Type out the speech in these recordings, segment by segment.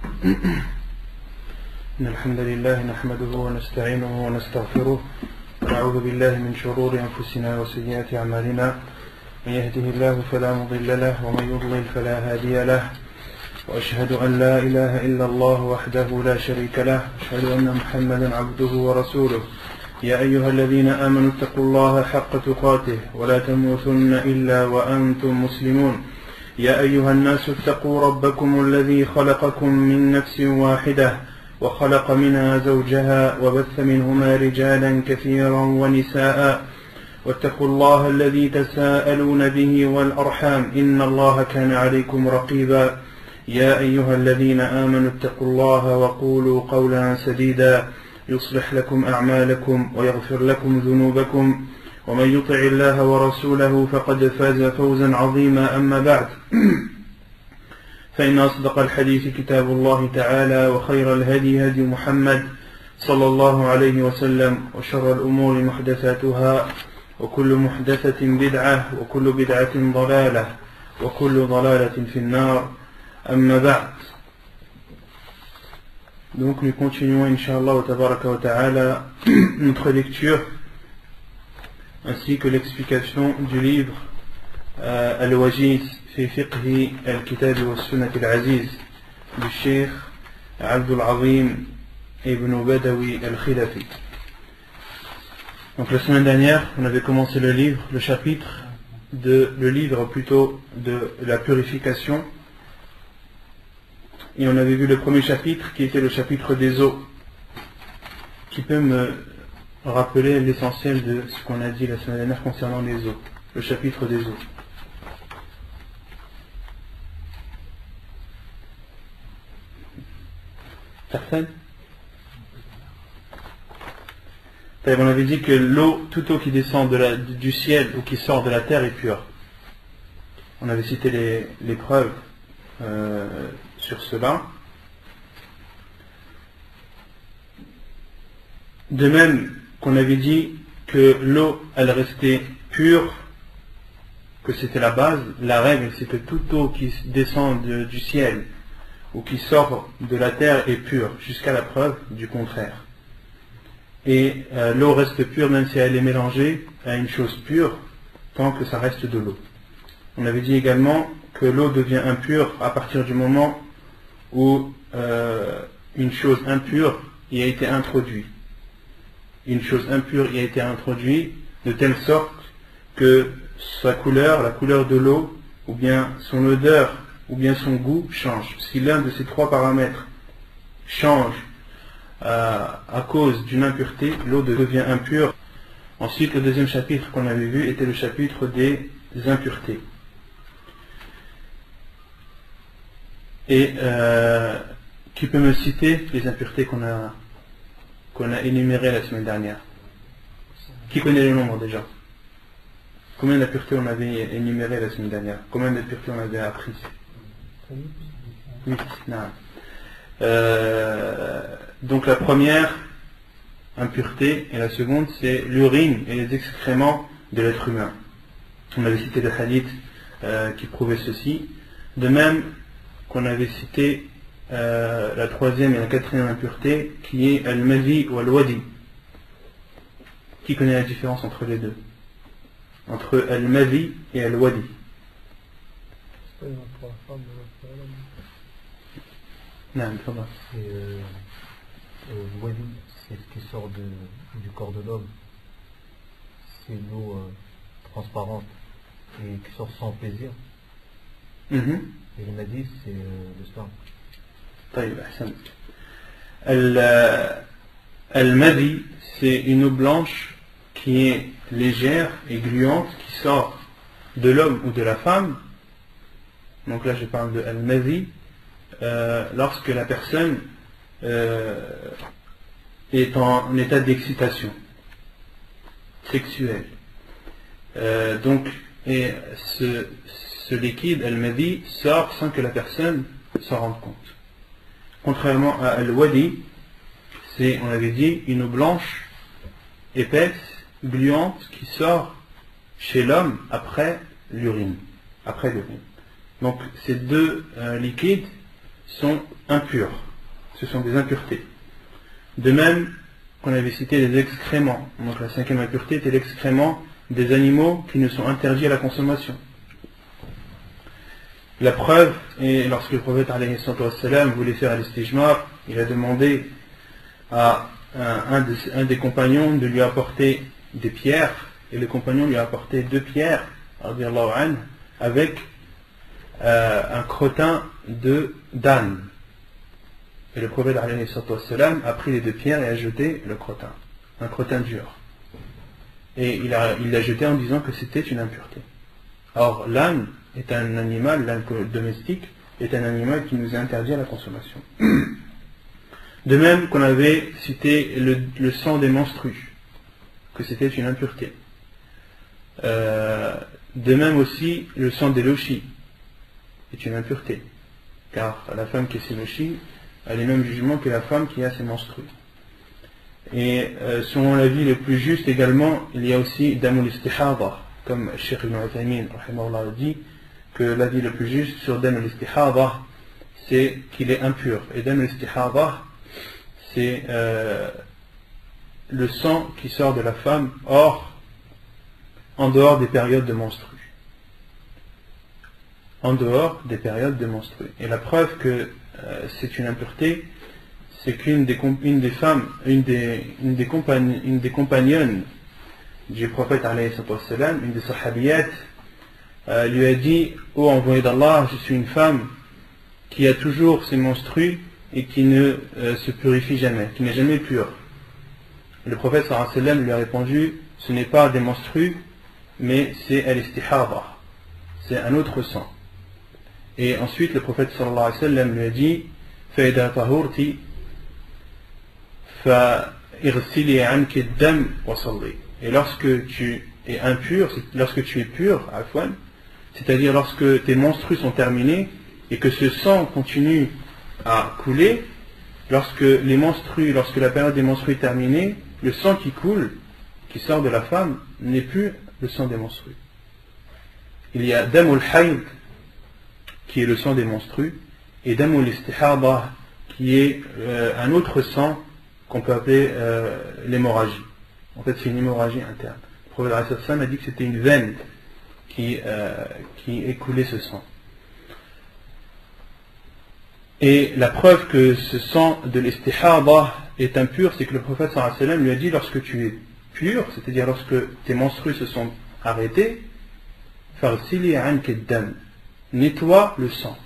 إن الحمد لله نحمده ونستعينه ونستغفره ونعوذ بالله من شرور أنفسنا وسيئات أعمالنا من يهده الله فلا مضل له ومن يضلل فلا هادي له وأشهد أن لا إله إلا الله وحده لا شريك له أشهد أن محمدا عبده ورسوله يا أيها الذين آمنوا اتقوا الله حق تقاته ولا تموتن إلا وأنتم مسلمون يا أيها الناس اتقوا ربكم الذي خلقكم من نفس واحدة وخلق منها زوجها وبث منهما رجالا كثيرا ونساء واتقوا الله الذي تساءلون به والأرحام إن الله كان عليكم رقيبا يا أيها الذين آمنوا اتقوا الله وقولوا قولا سديدا يصلح لكم أعمالكم ويغفر لكم ذنوبكم ومن يطع الله ورسوله فقد فاز فوزا عظيما أما بعد فإن أصدق الحديث كتاب الله تعالى وخير الهدي هدي محمد صلى الله عليه وسلم وشر الأمور محدثاتها وكل محدثة بدعة وكل بدعة ضلالة وكل ضلالة في النار أما بعد. Donc nous continuons Inch'Allah wa tabaraka wa ta'ala notre lecture ainsi que l'explication du livre Al-Wajiz fi fiqhi al-kitab wa sunnah al-aziz du Cheikh Abdul Azim ibn Badawi al-Khilafi. Donc la semaine dernière on avait commencé le livre de la purification. Et on avait vu le premier chapitre qui était le chapitre des eaux. Qui peut me rappeler l'essentiel de ce qu'on a dit la semaine dernière concernant les eaux. Le chapitre des eaux. Personne? On avait dit que l'eau, toute eau qui descend du ciel ou qui sort de la terre est pure. On avait cité les preuves sur cela. De même qu'on avait dit que l'eau elle restait pure, que c'était la base, la règle c'est que toute eau qui descend du ciel ou qui sort de la terre est pure jusqu'à la preuve du contraire. Et l'eau reste pure même si elle est mélangée à une chose pure tant que ça reste de l'eau. On avait dit également que l'eau devient impure à partir du moment où une chose impure y a été introduite. Une chose impure y a été introduite de telle sorte que sa couleur, la couleur de l'eau, ou bien son odeur, ou bien son goût change. Si l'un de ces trois paramètres change à cause d'une impureté, l'eau devient impure. Ensuite, le deuxième chapitre qu'on avait vu était le chapitre des impuretés. Et qui peut me citer les impuretés qu'on a énumérées la semaine dernière? Qui connaît le nombre déjà? Combien d'impuretés on avait énumérées la semaine dernière? Combien d'impuretés on avait appris? 8. Donc la première impureté et la seconde c'est l'urine et les excréments de l'être humain. On avait cité des hadiths qui prouvaient ceci. De même qu'on avait cité la troisième et la quatrième impureté qui est al-mazi ou al-wadi. Qui connaît la différence entre les deux? Entre al-mazi et al-wadi. Non, le wadi, c'est ce qui sort du corps de l'homme. C'est l'eau transparente et qui sort sans plaisir. Et le madi, c'est le sperme. Al-madi, c'est une eau blanche qui est légère et gluante qui sort de l'homme ou de la femme. Donc là je parle de al-madi lorsque la personne est en état d'excitation sexuelle. Et ce liquide, al-madi, sort sans que la personne s'en rende compte. Contrairement à al-wadi, c'est, on avait dit, une eau blanche, épaisse, gluante, qui sort chez l'homme après l'urine. Donc ces deux liquides sont impurs. Ce sont des impuretés. De même qu'on avait cité les excréments. Donc la cinquième impureté était l'excrément des animaux qui nous sont interdits à la consommation. La preuve est lorsque le prophète alayhi salam voulait faire l'istijmar, il a demandé à un des compagnons de lui apporter des pierres, et le compagnon lui a apporté 2 pierres radiyallahu anhu, avec un crottin d'âne. Et le prophète alayhi salam a pris les 2 pierres et a jeté le crottin, un crottin dur. Et il l'a jeté en disant que c'était une impureté. Or l'âne est un animal, l'âne domestique est un animal qui nous est interdit à la consommation. De même qu'on avait cité le sang des menstrues, que c'était une impureté. De même aussi le sang des lochis est une impureté, car la femme qui est ses lochis a les mêmes jugements que la femme qui a ses menstrues. Et selon l'avis le plus juste également, il y a aussi damul istihada, comme Cheikh Ibn Uthaymin rahimahullah dit que l'avis le plus juste sur damul istihada, c'est qu'il est impur. Et damul istihada, c'est le sang qui sort de la femme en dehors des périodes de menstrues. En dehors des périodes de menstrues. Et la preuve que c'est une impureté, c'est qu'une des compagnonnes du prophète alayhi salam, une des sahabiyat, lui a dit: ô envoyé d'Allah, je suis une femme qui a toujours ses menstrues et qui ne se purifie jamais, qui n'est jamais pure. Et le prophète sallallahu alayhi wa sallam lui a répondu: ce n'est pas des menstrues, mais c'est al-istihada, c'est un autre sang. Et ensuite le prophète sallallahu alayhi wa sallam lui a dit: فَإِذَا طَهُرْتِ فَإِغْسِلِي عَنْكِ الدَّمْ وَصَلِّي. Et lorsque tu es impur, lorsque tu es pur, c'est-à-dire lorsque tes menstrues sont terminées et que ce sang continue à couler, lorsque la période des menstrues est terminée, le sang qui coule, qui sort de la femme, n'est plus le sang des menstrues. Il y a damul hayd, qui est le sang des menstrues, et damul istihada, qui est un autre sang qu'on peut appeler l'hémorragie. En fait, c'est une hémorragie interne. Le prophète a dit que c'était une veine qui écoulait ce sang. Et la preuve que ce sang de l'istihada est impur, c'est que le prophète sallallahu alayhi wa sallam lui a dit: lorsque tu es pur, c'est-à-dire lorsque tes menstrues se sont arrêtées, farsili anka ad-dam, nettoie le sang,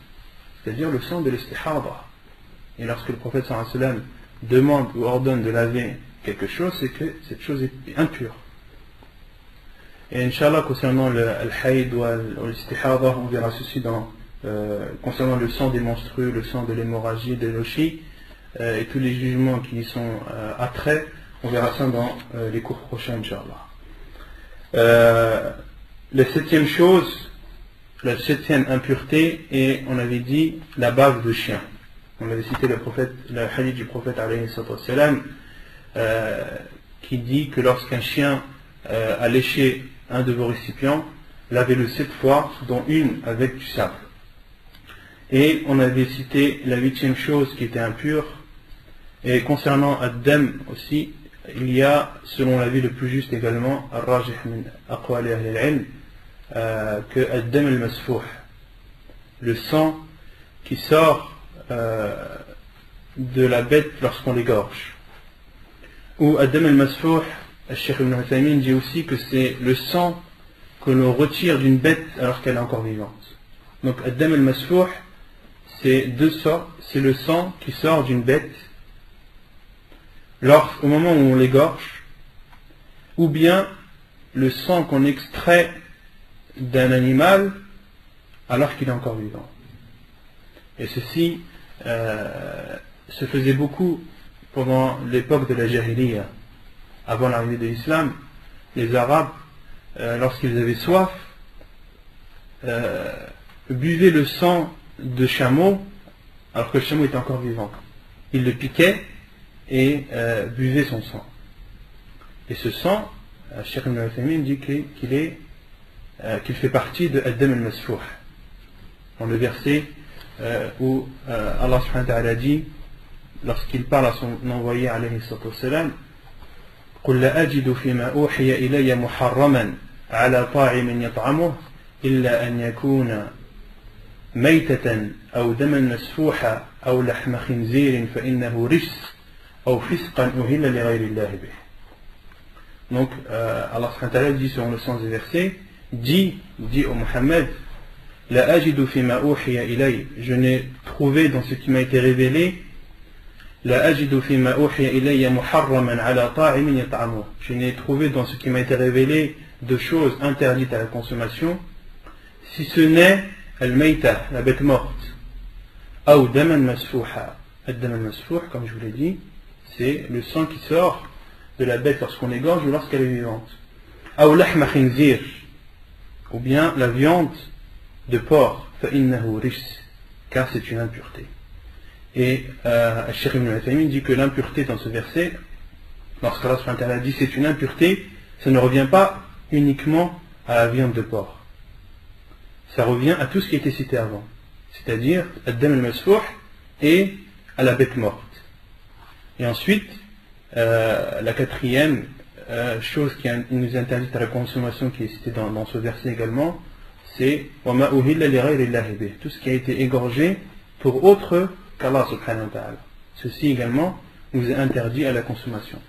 c'est-à-dire le sang de l'istihada. Et lorsque le prophète sallallahu alayhi wa sallam demande ou ordonne de laver quelque chose, c'est que cette chose est impure. Et Inch'Allah, concernant le hayd ou l'istihada, on verra ceci concernant le sang des menstrues, le sang de l'hémorragie, des lochis, et tous les jugements qui y sont attraits, on verra ça dans les cours prochains, Inch'Allah. La septième impureté, et on avait dit la bave de chien. On avait cité le hadith du prophète alayhi salam, qui dit que lorsqu'un chien a léché un de vos récipients, lavez-le 7 fois, dont une avec du sable. Et on avait cité la 8e chose qui était impure. Et concernant ad-dam aussi, il y a, selon l'avis le plus juste également, al-rajih min aqwali ahli al-ilm, que ad-dam al-masfouh, le sang qui sort de la bête lorsqu'on l'égorge. Ou ad-dam al-masfouh, Cheikh Ibn Uthaymin dit aussi que c'est le sang que l'on retire d'une bête alors qu'elle est encore vivante. Donc ad-dam al-masfouh, c'est le sang qui sort d'une bête au moment où on l'égorge, ou bien le sang qu'on extrait d'un animal alors qu'il est encore vivant. Et ceci se faisait beaucoup pendant l'époque de la Jahiliya. Avant l'arrivée de l'islam, les Arabes, lorsqu'ils avaient soif, buvaient le sang de chameau alors que le chameau était encore vivant. Ils le piquaient et buvaient son sang. Et ce sang, Cheikh Ibn Uthaymin dit qu'il fait partie de ad-dam al-masfouh. Dans le verset où Allah subhanahu wa ta'ala dit, lorsqu'il parle à son envoyé alayhi salatu wassalam, قل لا أجد فيما أوحي إلي محرما على طاعم يطعمه إلا أن يكون ميتة أو دما مسفوحا أو لحم خنزير فإنه رجس أو فسقا أهل لغير الله به. Donc Allah subhanahu wa ta'ala dit selon le sens des versets, dit au Muhammad, La ajidu fima uhiya ilay, je n'ai trouvé dans ce qui m'a été révélé, La ajidu fima uhiya ilayya muharraman ala ta'imin yat'amuh, je n'ai trouvé dans ce qui m'a été révélé de choses interdites à la consommation, si ce n'est al-mayta, la bête morte, ou daman masfouha. Ad-daman masfouh, comme je vous l'ai dit, c'est le sang qui sort de la bête lorsqu'on l'égorge ou lorsqu'elle est vivante. Ou lahma khinzir, ou bien la viande de porc, fa'innahu rijs, car c'est une impureté. Et Cheikh Ibn al-Uthaymin dit que l'impureté dans ce verset, lorsqu'Allah subhanahu wa ta'ala dit c'est une impureté, ça ne revient pas uniquement à la viande de porc. Ça revient à tout ce qui était cité avant, c'est-à-dire ad-dam al-masfouh et à la bête morte. Et ensuite, la quatrième chose qui nous interdite à la consommation, qui est citée dans ce verset également, c'est وَمَا أُهِلَّ لِغَيْرِ اللَّهِ بِهِ, tout ce qui a été égorgé pour autre qu'Allah subhanahu wa ta'ala. Ceci également nous est interdit à la consommation.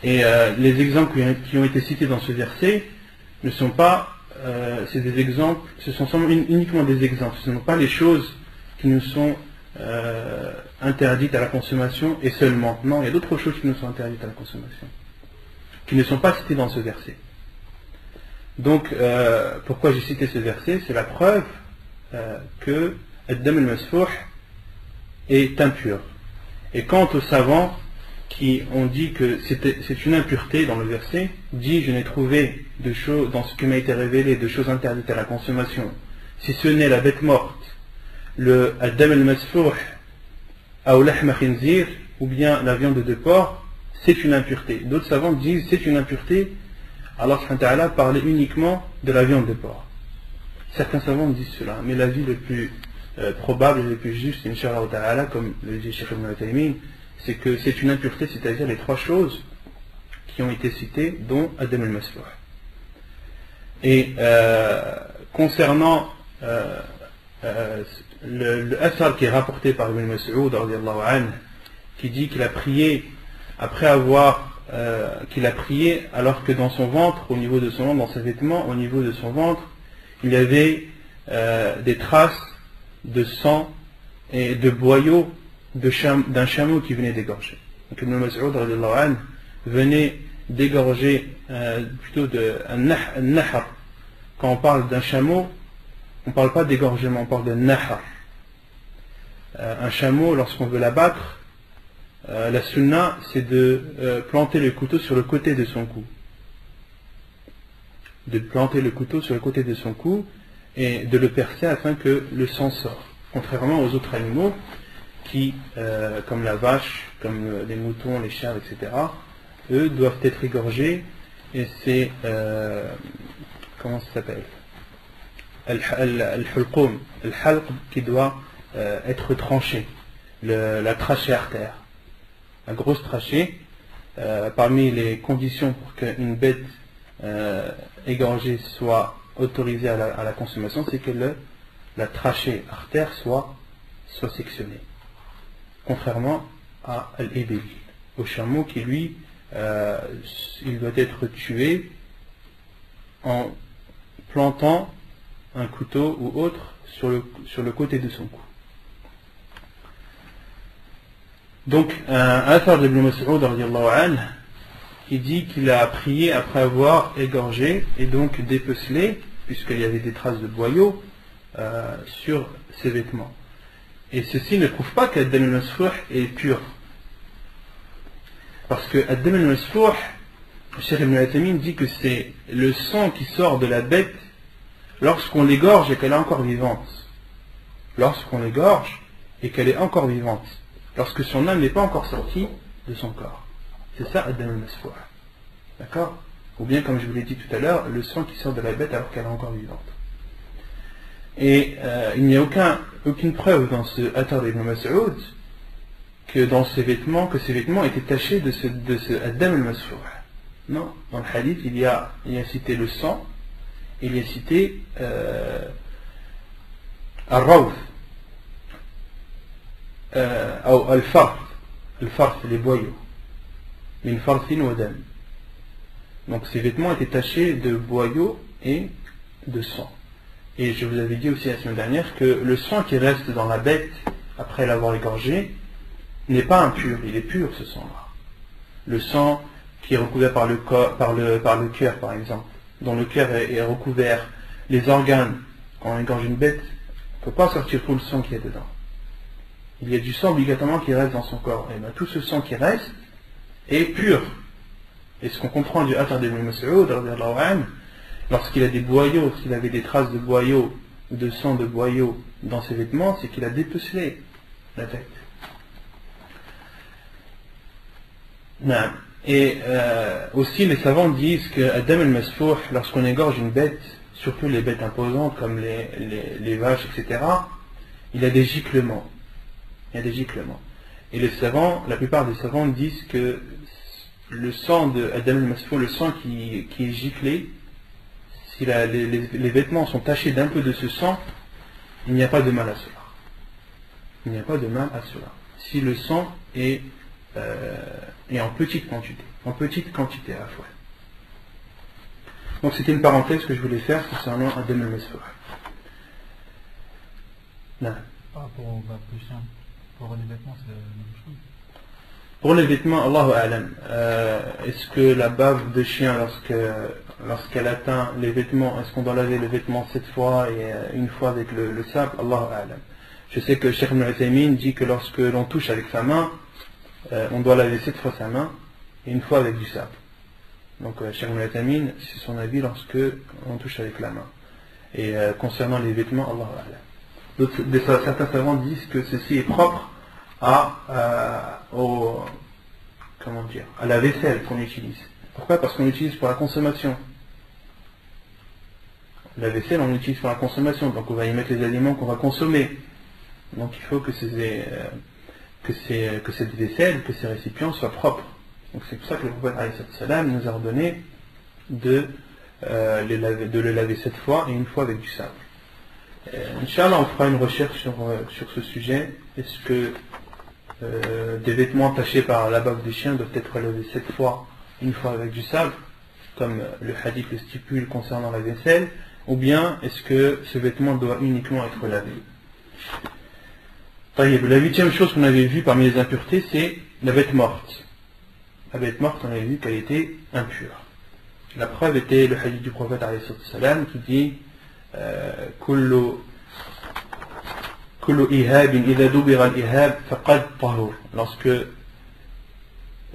Et les exemples qui ont été cités dans ce verset ne sont pas, c'est des exemples, ce sont uniquement des exemples, ce ne sont pas les choses qui nous sont interdites à la consommation et seulement. Non, il y a d'autres choses qui nous sont interdites à la consommation, qui ne sont pas citées dans ce verset. Donc, pourquoi j'ai cité ce verset? C'est la preuve que ad-dam al-masfouh est impur. Et quant aux savants qui ont dit que c'est une impureté dans le verset, dit je n'ai trouvé de choses dans ce qui m'a été révélé de choses interdites à la consommation, si ce n'est la bête morte, le ad-dam al-masfouh ou lahma khinzir, ou bien la viande de porc, c'est une impureté. D'autres savants disent c'est une impureté. Allah subhanahu wa ta'ala parlait uniquement de la viande de porc. Certains savants disent cela, mais l'avis le plus probable et le plus juste, Inch'Allah ta'ala, comme le dit Cheikh Ibn al-Uthaymin, c'est que c'est une impureté, c'est-à-dire les trois choses qui ont été citées, dont ad-dam al-masfouh. Et concernant le asar qui est rapporté par Ibn Mas'ud radiyallahu anhu, qui dit qu'il a prié après avoir qu'il a prié alors que dans son ventre, au niveau de son ventre, dans ses vêtements, au niveau de son ventre, il y avait des traces de sang et de boyaux d'un chameau qui venait d'égorger. Donc Ibn Mas'ud radiyallahu anhu venait d'égorger plutôt un nahar. Quand on parle d'un chameau, on ne parle pas d'égorgement, on parle de nahar. Un chameau, lorsqu'on veut l'abattre, la sunna, c'est de planter le couteau sur le côté de son cou. De planter le couteau sur le côté de son cou et de le percer afin que le sang sorte. Contrairement aux autres animaux qui, comme la vache, comme les moutons, les chèvres, etc., eux doivent être égorgés et c'est, comment ça s'appelle? Al-hulqum, al-halq qui doit être tranché, la trachée artère. La grosse trachée, parmi les conditions pour qu'une bête égorgée soit autorisée à la consommation, c'est que la trachée artère soit sectionnée. Contrairement à al-ibil, au chameau qui lui, il doit être tué en plantant un couteau ou autre sur le côté de son cou. Donc, un athar d'Ibn Mas'ud radiyallahu anhu qui dit qu'il a prié après avoir égorgé et donc dépecelé, puisqu'il y avait des traces de boyaux sur ses vêtements. Et ceci ne prouve pas qu'ad-dam al-masfouh est pur. Parce que ad-dam al-masfouh, Cheikh Ibn al-Uthaymin dit que c'est le sang qui sort de la bête lorsqu'on l'égorge et qu'elle est encore vivante. Lorsqu'on l'égorge et qu'elle est encore vivante. Lorsque son âme n'est pas encore sortie de son corps. C'est ça ad-dam al-masfouh. D'accord? Ou bien, comme je vous l'ai dit tout à l'heure, le sang qui sort de la bête alors qu'elle est encore vivante. Et il n'y a aucun aucune preuve dans ce Athar ibn Mas'ud que ces vêtements étaient tachés de ce Adam al-Masfouh. Non, dans le hadith, il y a cité le sang, il y a cité al-Rawth, ou al-Farth, les boyaux, min farthin wa dam. Donc ces vêtements étaient tachés de boyaux et de sang. Et je vous avais dit aussi la semaine dernière que le sang qui reste dans la bête après l'avoir égorgé n'est pas impur, il est pur ce sang-là. Le sang qui est recouvert par le cœur par exemple, dont le cœur est recouvert, les organes, quand on égorge une bête, on ne peut pas sortir tout le sang qui est dedans. Il y a du sang obligatoirement qui reste dans son corps. Et bien tout ce sang qui reste est pur. Et ce qu'on comprend du Athar ibn Mas'ud, lorsqu'il a des boyaux, s'il avait des traces de boyaux ou de sang de boyaux dans ses vêtements, c'est qu'il a dépecelé la tête. Non. Et aussi les savants disent que Adam al-Masfouh, lorsqu'on égorge une bête, surtout les bêtes imposantes comme les vaches, etc., il y a des giclements. Et la plupart des savants disent que le sang de Adam al-Masfouh, le sang qui est giclé, si les vêtements sont tachés d'un peu de ce sang, il n'y a pas de mal à cela. Il n'y a pas de mal à cela. Si le sang est en petite quantité à la fois. Donc c'était une parenthèse que je voulais faire concernant Adam al-Masfouh. Par rapport au bab de chien, pour les vêtements, c'est la même chose. Pour les vêtements, Allahu a'lam, est-ce que la bave de chien, lorsqu'elle atteint les vêtements, est-ce qu'on doit laver les vêtements 7 fois et une fois avec le sable? Allahu a'lam. Je sais que Cheikh Ibn Uthaymin dit que lorsque l'on touche avec sa main, on doit laver 7 fois sa main et une fois avec du sable. Donc Cheikh Ibn Uthaymin, c'est son avis lorsque on touche avec la main. Et concernant les vêtements, Allahu a'lam. Certains savants disent que ceci est propre à la vaisselle qu'on utilise. Pourquoi? Parce qu'on l'utilise pour la consommation. La vaisselle, on l'utilise pour la consommation, donc on va y mettre les aliments qu'on va consommer. Donc il faut que cette vaisselle, que ces récipients soient propres. Donc c'est pour ça que le prophète alayhi salam nous a ordonné de les laver 7 fois et une fois avec du sable. Inch'Allah, on fera une recherche sur ce sujet. Est-ce que des vêtements tachés par la bave des chiens doivent être lavés 7 fois, une fois avec du sable, comme le hadith le stipule concernant la vaisselle, ou bien est-ce que ce vêtement doit uniquement être lavé? La 8e chose qu'on avait vue parmi les impuretés, c'est la bête morte. La bête morte, on avait vu qu'elle était impure. La preuve était le hadith du prophète alayhi salam qui dit lorsque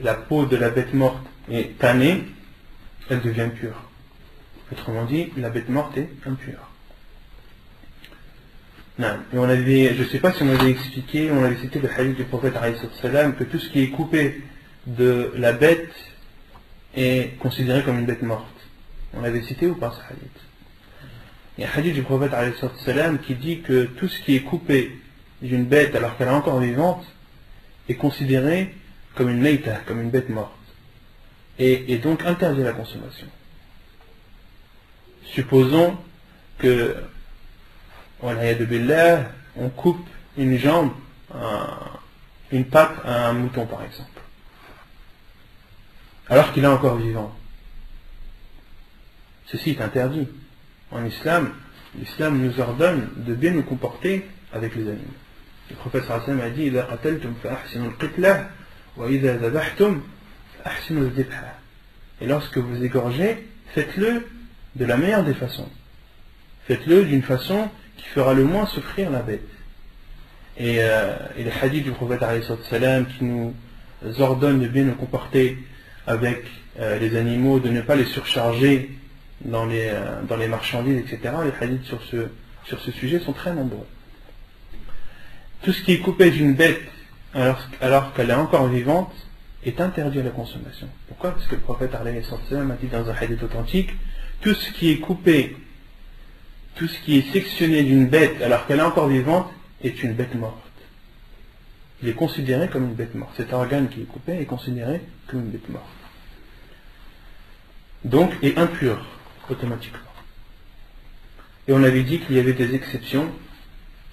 la peau de la bête morte est tannée, elle devient pure. Autrement dit, la bête morte est impure. Non. Et je ne sais pas si on avait expliqué, on avait cité le hadith du prophète alayhi salam que tout ce qui est coupé de la bête est considéré comme une bête morte. On l'avait cité ou pas ce hadith? Il y a un hadith du prophète alayhi salam qui dit que tout ce qui est coupé d'une bête alors qu'elle est encore vivante est considéré comme une mayta, comme une bête morte, et donc interdit à la consommation. Supposons que on coupe une jambe, une patte à un mouton par exemple, alors qu'il est encore vivant. Ceci est interdit. En islam, l'islam nous ordonne de bien nous comporter avec les animaux. Le prophète sallallahu alayhi wa sallam a dit إِذَا قَتَلْتُمْ فَأَحْسِنُوا الْقِتْلَةَ وَإِذَا ذَبَحْتُمْ فَأَحْسِنُوا الذِّبْحَةَ. Et lorsque vous égorgez, faites-le de la meilleure des façons. Faites-le d'une façon qui fera le moins souffrir la bête. Et les hadiths du prophète alayhi salam qui nous ordonnent de bien nous comporter avec les animaux, de ne pas les surcharger dans les marchandises, etc. Les hadiths sur ce sujet sont très nombreux. Tout ce qui est coupé d'une bête alors qu'elle est encore vivante est interdit à la consommation. Pourquoi? Parce que le prophète alayhi salam a dit dans un hadith authentique, tout ce qui est coupé, tout ce qui est sectionné d'une bête alors qu'elle est encore vivante est une bête morte. Il est considéré comme une bête morte. Cet organe qui est coupé est considéré comme une bête morte. Donc, est impur, automatiquement. Et on avait dit qu'il y avait des exceptions,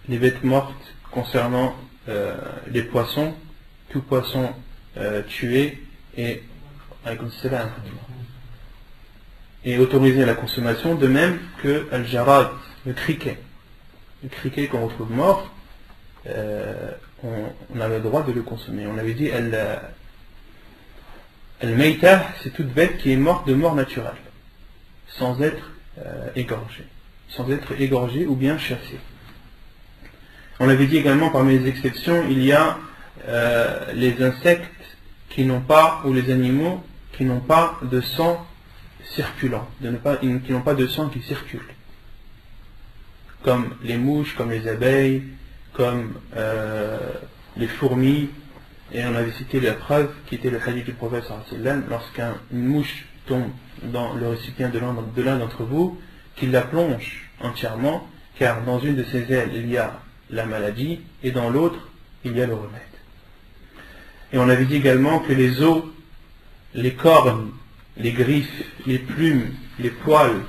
les bêtes mortes concernant les poissons, tout poisson tué et autorisé à la consommation, de même que al-jarad, le criquet. Le criquet qu'on retrouve mort, on a le droit de le consommer. On avait dit al-mayta, c'est toute bête qui est morte de mort naturelle, sans être égorgée ou bien chassée. On avait dit également, parmi les exceptions, il y a les insectes qui n'ont pas, ou les animaux qui n'ont pas de sang circulant, qui n'ont pas de sang qui circule, comme les mouches, comme les abeilles, comme les fourmis. Et on avait cité la preuve qui était le hadith du prophète sallallahu alayhi wa sallam, lorsqu'une mouche tombe dans le récipient de l'un d'entre vous, qu'il la plonge entièrement, car dans une de ses ailes il y a la maladie et dans l'autre il y a le remède. Et on avait dit également que les os, les cornes, les griffes, les plumes, les poils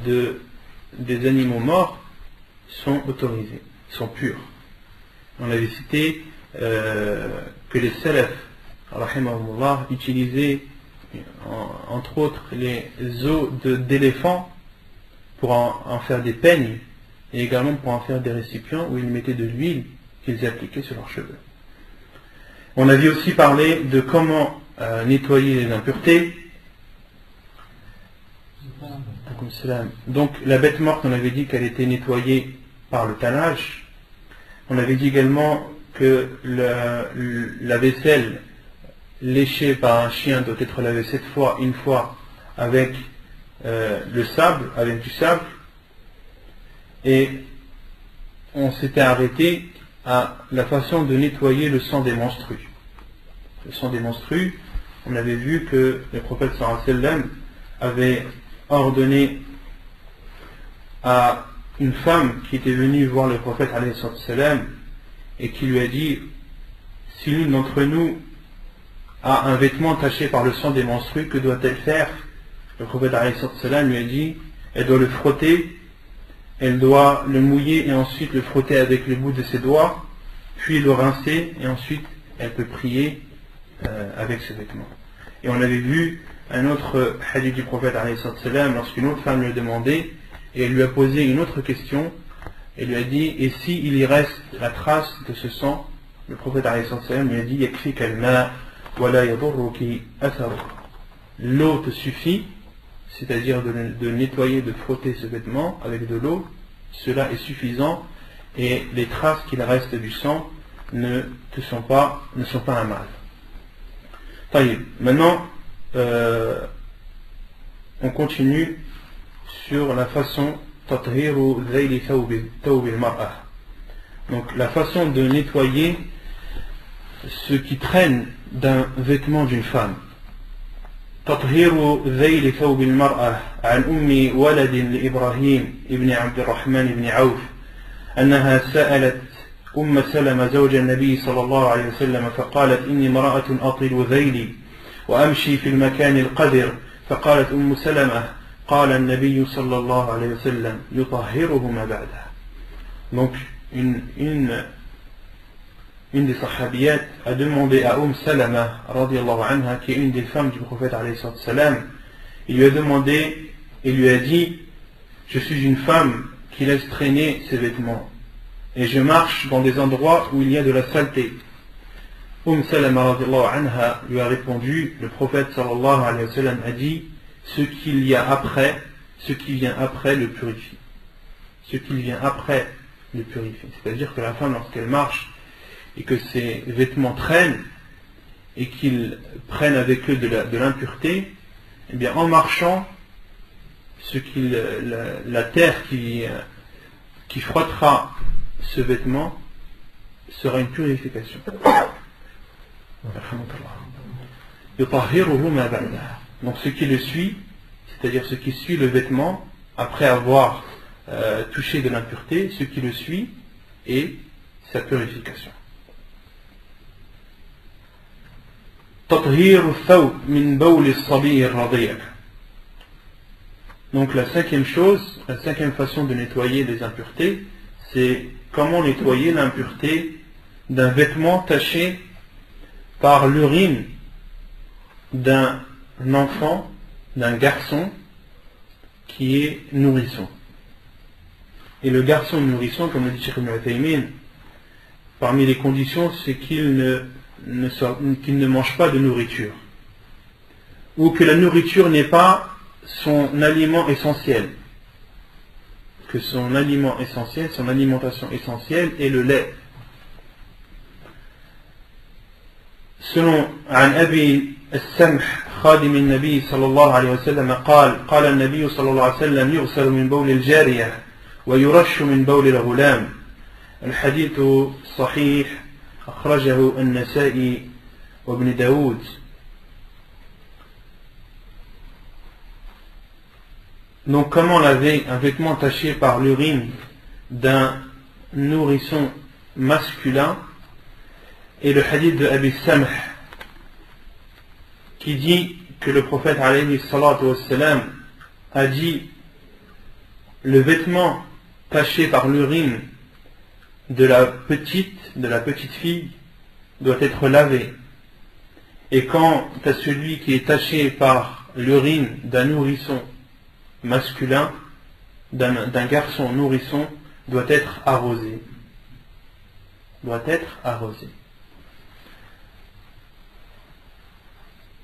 des animaux morts sont autorisés, sont purs. On avait cité que les salaf, rahimahumullah, utilisaient entre autres les os d'éléphants pour en faire des peignes et également pour en faire des récipients où ils mettaient de l'huile qu'ils appliquaient sur leurs cheveux. On avait aussi parlé de comment nettoyer les impuretés. Donc la bête morte, on avait dit qu'elle était nettoyée par le tannage. On avait dit également que la vaisselle léchée par un chien doit être lavée 7 fois, une fois avec le sable, avec du sable. Et on s'était arrêté à la façon de nettoyer le sang des menstrues. Le sang des menstrues, on avait vu que le prophète sallallahu alayhi wa sallam avait ordonné à une femme qui était venue voir le prophète alayhi wa sallam et qui lui a dit: si l'une d'entre nous a un vêtement taché par le sang des menstrues, que doit-elle faire? Le prophète alayhi wa sallam lui a dit: elle doit le frotter, elle doit le mouiller et ensuite le frotter avec le bout de ses doigts, puis le rincer et ensuite elle peut prier avec ce vêtement. Et on avait vu un autre hadith du prophète alayhi wa sallam lorsqu'une autre femme lui a demandé et elle lui a posé une autre question. Elle lui a dit: et si il y reste la trace de ce sang? Le prophète alayhi wa sallam lui a dit: yakfika al-ma wa la yadurruki atharu. L'eau te suffit, c'est-à-dire de nettoyer, de frotter ce vêtement avec de l'eau, cela est suffisant et les traces qu'il reste du sang ne sont pas un mal. Maintenant, on continue sur la façon donc la façon de nettoyer ce qui traîne d'un vêtement d'une femme. تطهير ذيل ثوب المرأة عن أم ولد لإبراهيم ابن عبد الرحمن بن عوف أنها سألت أم سلمة زوج النبي صلى الله عليه وسلم فقالت: إني امرأة أطيل ذيلي وأمشي في المكان القذر. فقالت أم سلمة: قال النبي صلى الله عليه وسلم يطهرهما بعدها. Donc une des sahabiyat a demandé à Salama radiallahu anha, qui est une des femmes du prophète alayhi salam, il lui a demandé et lui a dit: je suis une femme qui laisse traîner ses vêtements et je marche dans des endroits où il y a de la saleté. Salama radiallahu anha lui a répondu: le prophète sallallahu alayhi wa sallam a dit: ce qui vient après le purifie. Ce qui vient après le purifie. C'est-à-dire que la femme, lorsqu'elle marche et que ses vêtements traînent et qu'ils prennent avec eux de l'impureté, eh bien en marchant, la terre qui frottera ce vêtement sera une purification. Donc ce qui le suit, c'est-à-dire ce qui suit le vêtement après avoir touché de l'impureté, ce qui le suit est sa purification. تطهير الثوب من بول الصبي الرضيع. Donc la cinquième chose, la cinquième façon de nettoyer les impuretés, c'est comment nettoyer l'impureté d'un vêtement taché par l'urine d'un enfant, d'un garçon qui est nourrisson. Et le garçon nourrisson, comme le dit Cheikh Ibn Uthaymin, parmi les conditions, c'est qu'il ne mange pas de nourriture, ou que la nourriture n'est pas son aliment essentiel, que son aliment essentiel, son alimentation essentielle est le lait. Selon عن أبي السمح خادم النبي صلى الله عليه وسلم قال النبي صلى الله عليه وسلم يغسل من بول الجارية ويرش من بول الغلام. الحديث صحيح أخرجه النسائي وابن داود. Donc comment laver un vêtement taché par l'urine d'un nourrisson masculin? Et le hadith de Abi Samh qui dit que le prophète alayhi salatu wassalam a dit le vêtement taché par l'urine de la petite fille doit être lavé, et quant à celui qui est taché par l'urine d'un nourrisson masculin, d'un garçon nourrisson, doit être arrosé.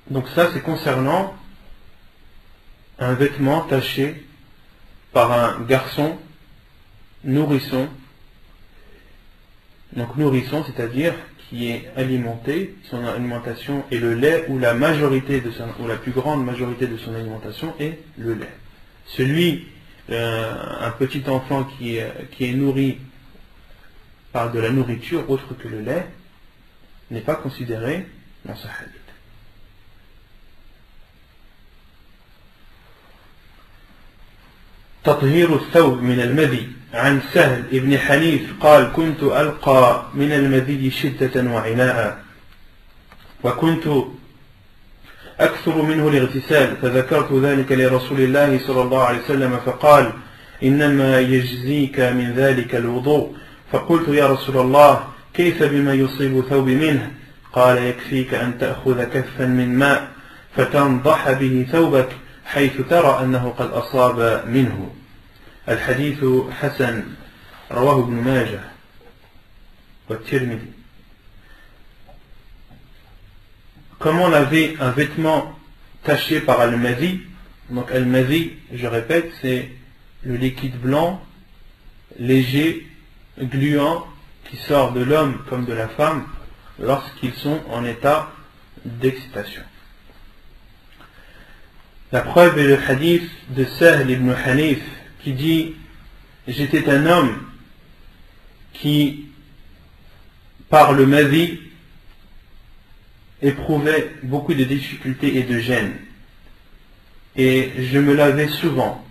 Donc ça, c'est concernant un vêtement taché par un garçon nourrisson. Donc nourrisson, c'est-à-dire qui est alimenté, son alimentation est le lait, ou la plus grande majorité de son alimentation est le lait. Un petit enfant qui est nourri par de la nourriture autre que le lait n'est pas considéré dans ce hadith. تطهير الثوب من المذي. عن سهل ابن حنيف قال كنت ألقى من المذي شدة وعناء وكنت أكثر منه الاغتسال فذكرت ذلك لرسول الله صلى الله عليه وسلم فقال إنما يجزيك من ذلك الوضوء فقلت يا رسول الله كيف بما يصيب ثوب منه؟ قال يكفيك أن تأخذ كفا من ماء فتنضح به ثوبك حيث ترى أنه قد أصاب منه. الحديث حسن رواه ابن ماجه والترمذي. Comment laver un vêtement taché par al-madhi? Donc al-madhi, je répète, c'est le liquide blanc, léger, gluant, qui sort de l'homme comme de la femme lorsqu'ils sont en état d'excitation. La preuve est le hadith de Sahl ibn Hanif qui dit j'étais un homme qui par le madhi éprouvait beaucoup de difficultés et de gêne, et je me lavais souvent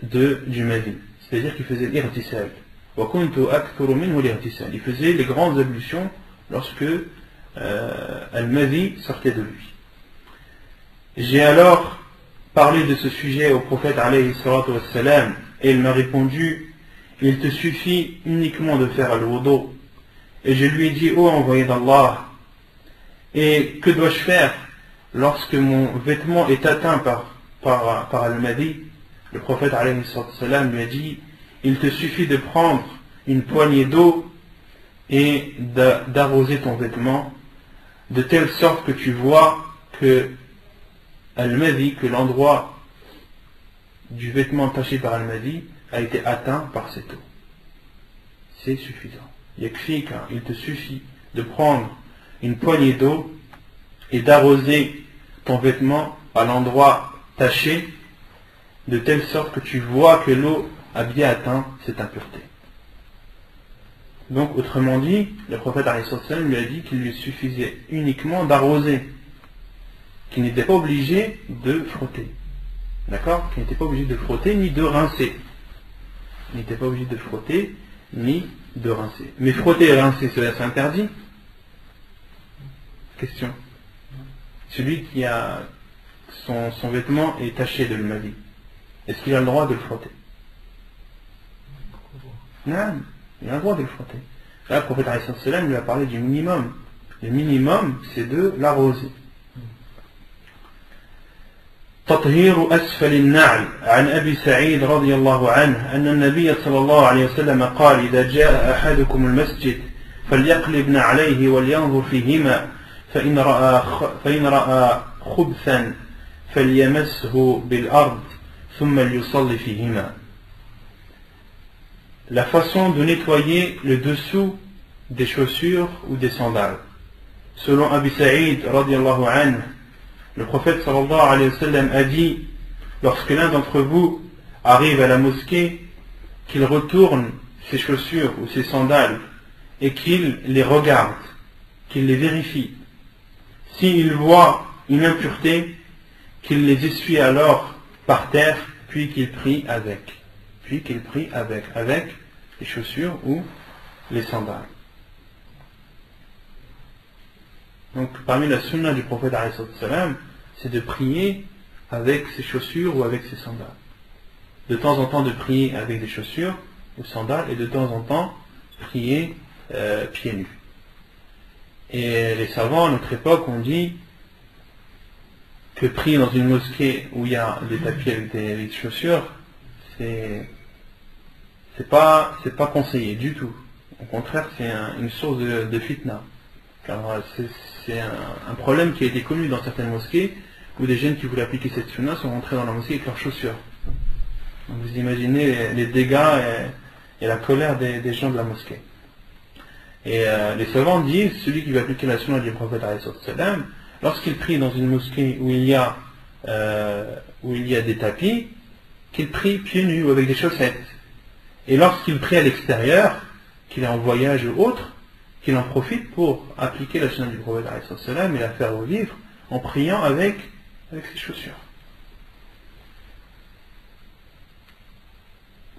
du madhi, c'est-à-dire qu'il faisait l'irtisal. Il faisait les grandes ablutions lorsque al-madhi sortait de lui. J'ai alors parlé de ce sujet au prophète alayhi salatu wassalam, et il m'a répondu il te suffit uniquement de faire le wudu. Et je lui ai dit ô envoyé d'Allah, et que dois-je faire lorsque mon vêtement est atteint par al-madhi? Le prophète alayhi salatu wassalam lui a dit il te suffit de prendre une poignée d'eau et d'arroser ton vêtement de telle sorte que tu vois que al-madhi, que l'endroit du vêtement taché par al-madhi a été atteint par cette eau. C'est suffisant. Yakfika, il te suffit de prendre une poignée d'eau et d'arroser ton vêtement à l'endroit taché de telle sorte que tu vois que l'eau a bien atteint cette impureté. Donc autrement dit, le prophète alayhi sallam lui a dit qu'il lui suffisait uniquement d'arroser, qu'il n'était pas obligé de frotter. D'accord? Qu'il n'était pas obligé de frotter ni de rincer. Il n'était pas obligé de frotter ni de rincer. Mais frotter et rincer, cela c'est interdit? Question. Celui qui a son vêtement est taché de l'humavi, est-ce qu'il a le droit de le frotter? Non, il a le droit de le frotter. Là, le prophète alayhi salam lui a parlé du minimum. Le minimum, c'est de l'arroser. تطهير أسفل النعل عن أبي سعيد رضي الله عنه أن النبي صلى الله عليه وسلم قال إذا جاء أحدكم المسجد فليقلب نعليه ولينظر فيهما فإن رأى خبثا فليمسه بالأرض ثم ليصلي فيهما. La façon de nettoyer le dessous des chaussures ou des sandales. Selon Abi Saïd radiyallahu anhu, le prophète sallallahu alayhi wa sallam a dit, lorsque l'un d'entre vous arrive à la mosquée, qu'il retourne ses chaussures ou ses sandales et qu'il les regarde, qu'il les vérifie. S'il voit une impureté, qu'il les essuie alors par terre, puis qu'il prie avec. Avec les chaussures ou les sandales. Donc parmi la sunna du prophète alayhi salam, c'est de prier avec ses chaussures ou avec ses sandales. De temps en temps de prier avec des chaussures ou sandales et de temps en temps prier pieds nus. Et les savants à notre époque ont dit que prier dans une mosquée où il y a des tapis avec des chaussures, c'est pas conseillé du tout. Au contraire, c'est une source de fitna. Car c'est un problème qui a été connu dans certaines mosquées où des jeunes qui voulaient appliquer cette sunna sont rentrés dans la mosquée avec leurs chaussures. Donc vous imaginez les dégâts et la colère des gens de la mosquée. Et les savants disent, celui qui va appliquer la sunna du prophète alayhi salam, lorsqu'il prie dans une mosquée où il y a des tapis, qu'il prie pieds nus ou avec des chaussettes. Et lorsqu'il prie à l'extérieur, qu'il est en voyage ou autre, qu'il en profite pour appliquer la sunna du prophète alayhi salam et la faire revivre en priant avec ses chaussures.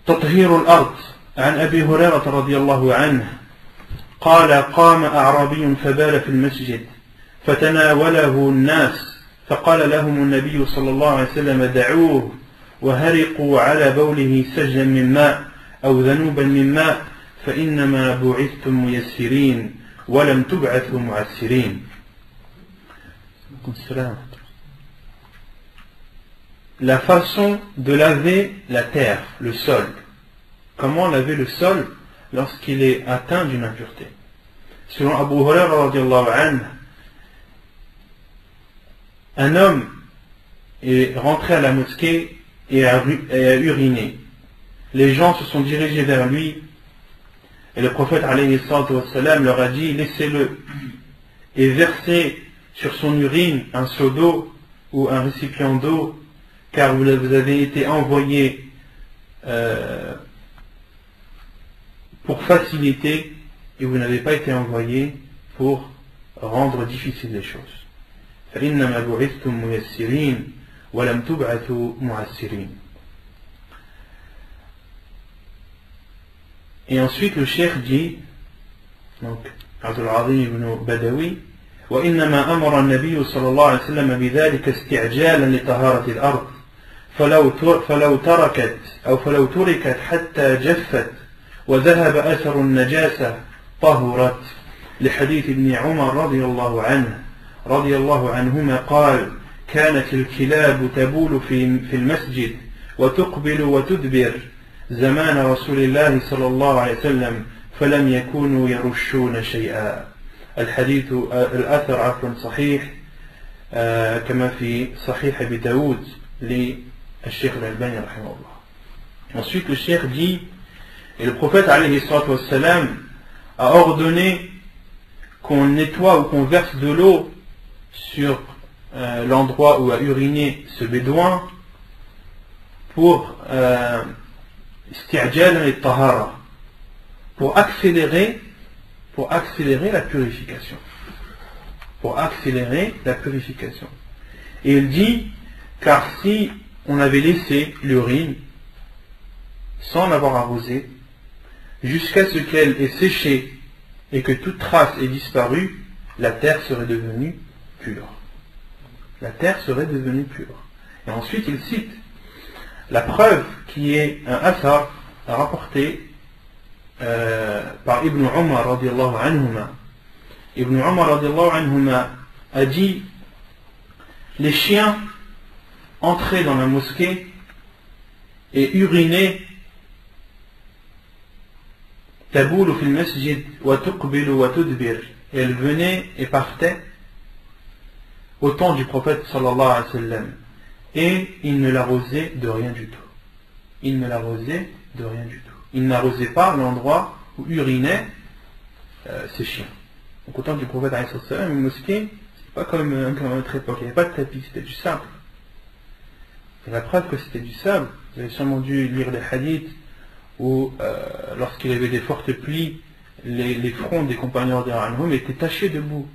تطهير الأرض عن أبي هريرة رضي الله عنه قال قام أعرابي فبال في المسجد فتناوله الناس فقال لهم النبي صلى الله عليه وسلم دعوه وهرقوا على بوله سجلا من ماء أو ذنوبا من ماء فإنما بعثتم ميسرين ولم تبعثوا معسرين. La façon de laver la terre, le sol. Comment laver le sol lorsqu'il est atteint d'une impureté? Selon Abu Hurairah radiyallahu anhu, un homme est rentré à la mosquée et a uriné. Les gens se sont dirigés vers lui et le prophète alayhi salam leur a dit laissez-le et versez sur son urine un seau d'eau ou un récipient d'eau car vous avez été envoyé pour faciliter et vous n'avez pas été envoyé pour rendre difficile les choses. فإنما بعثتم ميسرين ولم تبعثوا معسرين. Et ensuite le cheikh dit, donc Abdul Azim ibn Badawi, وإنما أمر النبي صلى الله عليه وسلم بذلك استعجالا لطهارة الأرض فلو تركت حتى جفت وذهب أثر النجاسة طهرت لحديث ابن عمر رضي الله عنهما قال كانت الكلاب تبول في المسجد وتقبل وتدبر زمان رسول الله صلى الله عليه وسلم فلم يكونوا يرشون شيئا. الأثر عفوا صحيح كما في صحيح أبي داود للشيخ الألباني رحمه الله. Ensuite le cheikh dit, et le prophète alayhi salatu wassalam a ordonné qu'on nettoie ou qu'on verse de l'eau sur l'endroit où a uriné ce bédouin pour isti'jal al-tahara, pour accélérer la purification. Et il dit, car si on avait laissé l'urine sans l'avoir arrosé, jusqu'à ce qu'elle ait séché et que toute trace ait disparu, la terre serait devenue pure. La terre serait devenue pure. Et ensuite il cite la preuve qui est un athar rapporté par Ibn Umar radiallahu anhuma. Ibn Umar radiallahu anhuma a dit: les chiens entraient dans la mosquée et urinaient taboulu fil masjid wa tuqbilu wa tudbir, et elles venaient et partaient au temps du prophète sallallahu alayhi wa sallam, et il ne l'arrosait de rien du tout. Il ne l'arrosait de rien du tout. Il n'arrosait pas l'endroit où urinaient ces chiens. Donc au temps du prophète alayhi wa sallam, une mosquée, c'est pas comme à notre époque, il n'y avait pas de tapis, c'était du sable. Et la preuve que c'était du sable, vous avez sûrement dû lire des hadiths où lorsqu'il y avait des fortes pluies, les fronts des compagnons d'Aranhum étaient tachés de boue.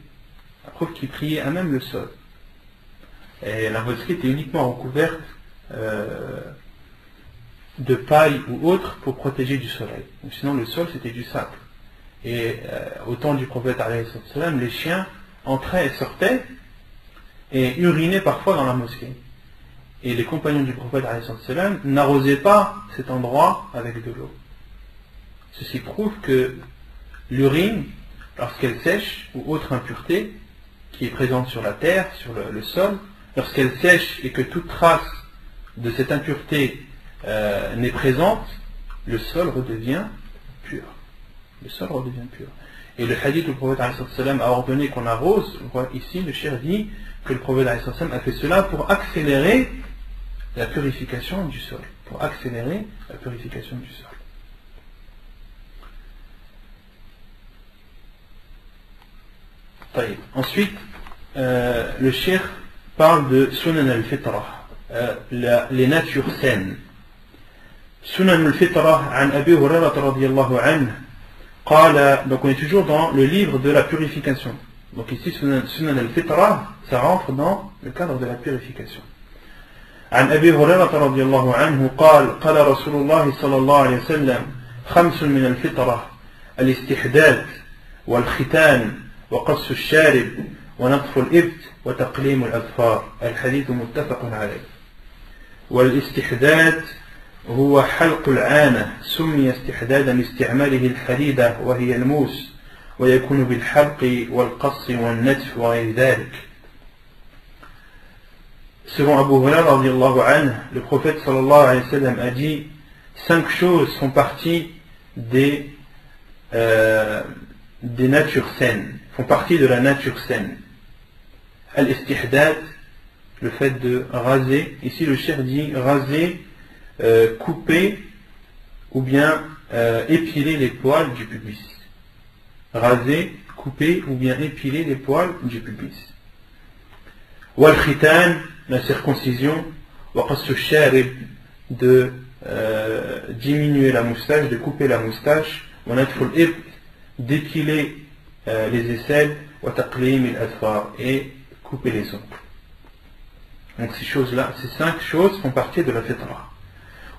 La preuve qu'ils priaient à même le sol. Et la mosquée était uniquement recouverte de paille ou autre pour protéger du soleil. Donc, sinon le sol c'était du sable. Et au temps du prophète alayhi salam, les chiens entraient et sortaient et urinaient parfois dans la mosquée. Et les compagnons du prophète alayhi salam n'arrosaient pas cet endroit avec de l'eau. Ceci prouve que l'urine, lorsqu'elle sèche ou autre impureté qui est présente sur la terre, sur le sol, lorsqu'elle sèche et que toute trace de cette impureté n'est présente, le sol redevient pur. Le sol redevient pur. Et le hadith où le prophète alayhi salam a ordonné qu'on arrose, ici le cheikh dit que le prophète alayhi salam a fait cela pour accélérer la purification du sol. Pour accélérer la purification du sol. Ensuite, le cheikh parle de Sunan al-Fitra, les natures saines. Sunan al-Fitra, an Abi Hurairah radiyallahu anhu, donc on est toujours dans le livre de la purification. Donc ici, Sunan al-Fitra, ça rentre dans le cadre de la purification. عن أبي هريرة رضي الله عنه قال رسول الله صلى الله عليه وسلم: 5 من الفطرة الاستحداد والختان وقص الشارب ونطف الإبط وتقليم الأظفار. الحديث متفق عليه. والاستحداد هو حلق العانة، سمي استحدادا لاستعماله الحديدة وهي الموس، ويكون بالحلق والقص والنتف وغير ذلك. Selon Abu Hurairah, le prophète sallallahu alayhi wa sallam a dit: 5 choses font partie des natures saines, font partie de la nature saine. Al-istihdad, le fait de raser, ici le cheikh dit raser, couper ou bien épiler les poils du pubis. Raser, couper ou bien épiler les poils du pubis. Wal-khitan, la circoncision, wa qassu sharib, de diminuer la moustache, de couper la moustache, wa natful ibd, d'épiler les aisselles, wa taqlim al-adfar, et couper les ongles. Donc ces choses-là, ces 5 choses font partie de la fitra.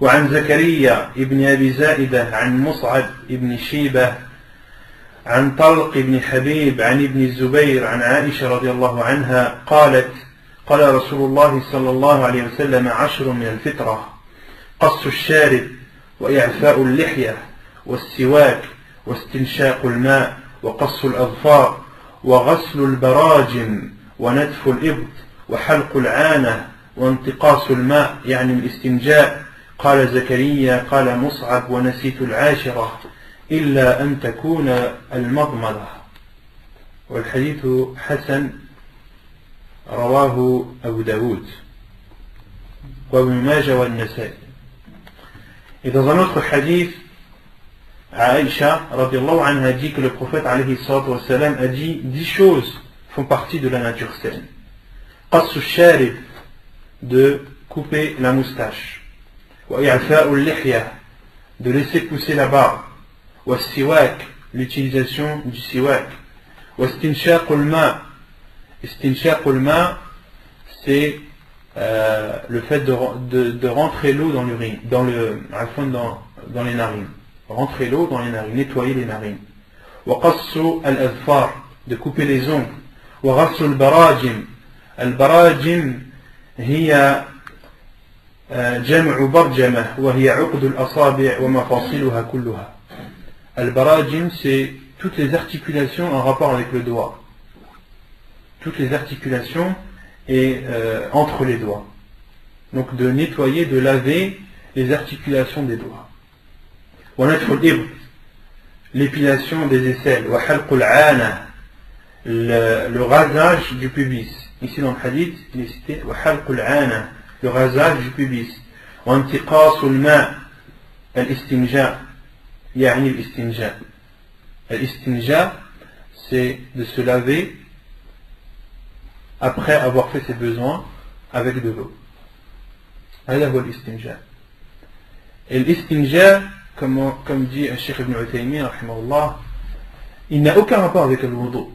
وعن زكريا ابن أبي زائدة عن مصعب ابن شيبة عن طلق ابن حبيب عن ابن الزبير عن عائشة رضي الله عنها قالت: قال رسول الله صلى الله عليه وسلم: 10 من الفطرة: قص الشارب، وإعفاء اللحية، والسواك، واستنشاق الماء، وقص الأظفار، وغسل البراجم، ونتف الإبط، وحلق العانة، وانتقاص الماء يعني الاستنجاء. قال زكريا: قال مصعب: ونسيت العاشرة إلا أن تكون المضمضة. والحديث حسن رواه أبو داود وابن ماجه والنسائي. Et dans un autre hadith, Aïcha radiallahu anha dit que le prophète alayhi salatu wa salam a dit: 10 choses font partie de la nature saine. Qassu sharib, de couper la moustache. Wa i'fa'u lihya, de laisser pousser la barbe. Wa siwak, l'utilisation du siwak. Wa istinshaq al-ma. Istinshaq al-ma, c'est le fait de rentrer l'eau dans l'urine, dans les narines. rentrer l'eau dans les narines, nettoyer les narines. وقص الأظفار, de couper les ongles. وغسل البراجم, البراجم هي جمع برجمة وهي عقد الأصابع ومفاصلها كلها. البراجم, c'est toutes les articulations en rapport avec le doigt. Toutes les articulations et entre les doigts. Donc de nettoyer, de laver les articulations des doigts. ونتف الإبط, l'épilation des aisselles. وحلق العانة, le rasage du pubis. Ici dans le hadith, il est cité وحلق العانة, le rasage du pubis. وانتقاص الماء, الاستنجاء, يعني الاستنجاء. L'istinja, c'est de se laver après avoir fait ses besoins avec de l'eau. هذا هو الاستنجاء. Et l'istinja, comme dit Cheikh Ibn Uthaymin, rahimahullah, il n'a aucun rapport avec le wudu.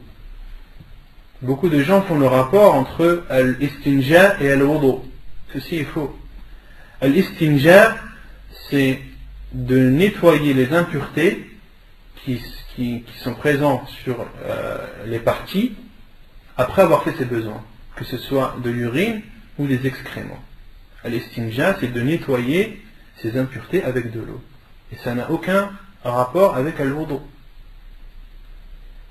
Beaucoup de gens font le rapport entre l'istinja et le wudu. Ceci est faux. L'istinja, c'est de nettoyer les impuretés qui sont présents sur les parties après avoir fait ses besoins, que ce soit de l'urine ou des excréments. L'istinja, c'est de nettoyer ces impuretés avec de l'eau. Et ça n'a aucun rapport avec al-wudu.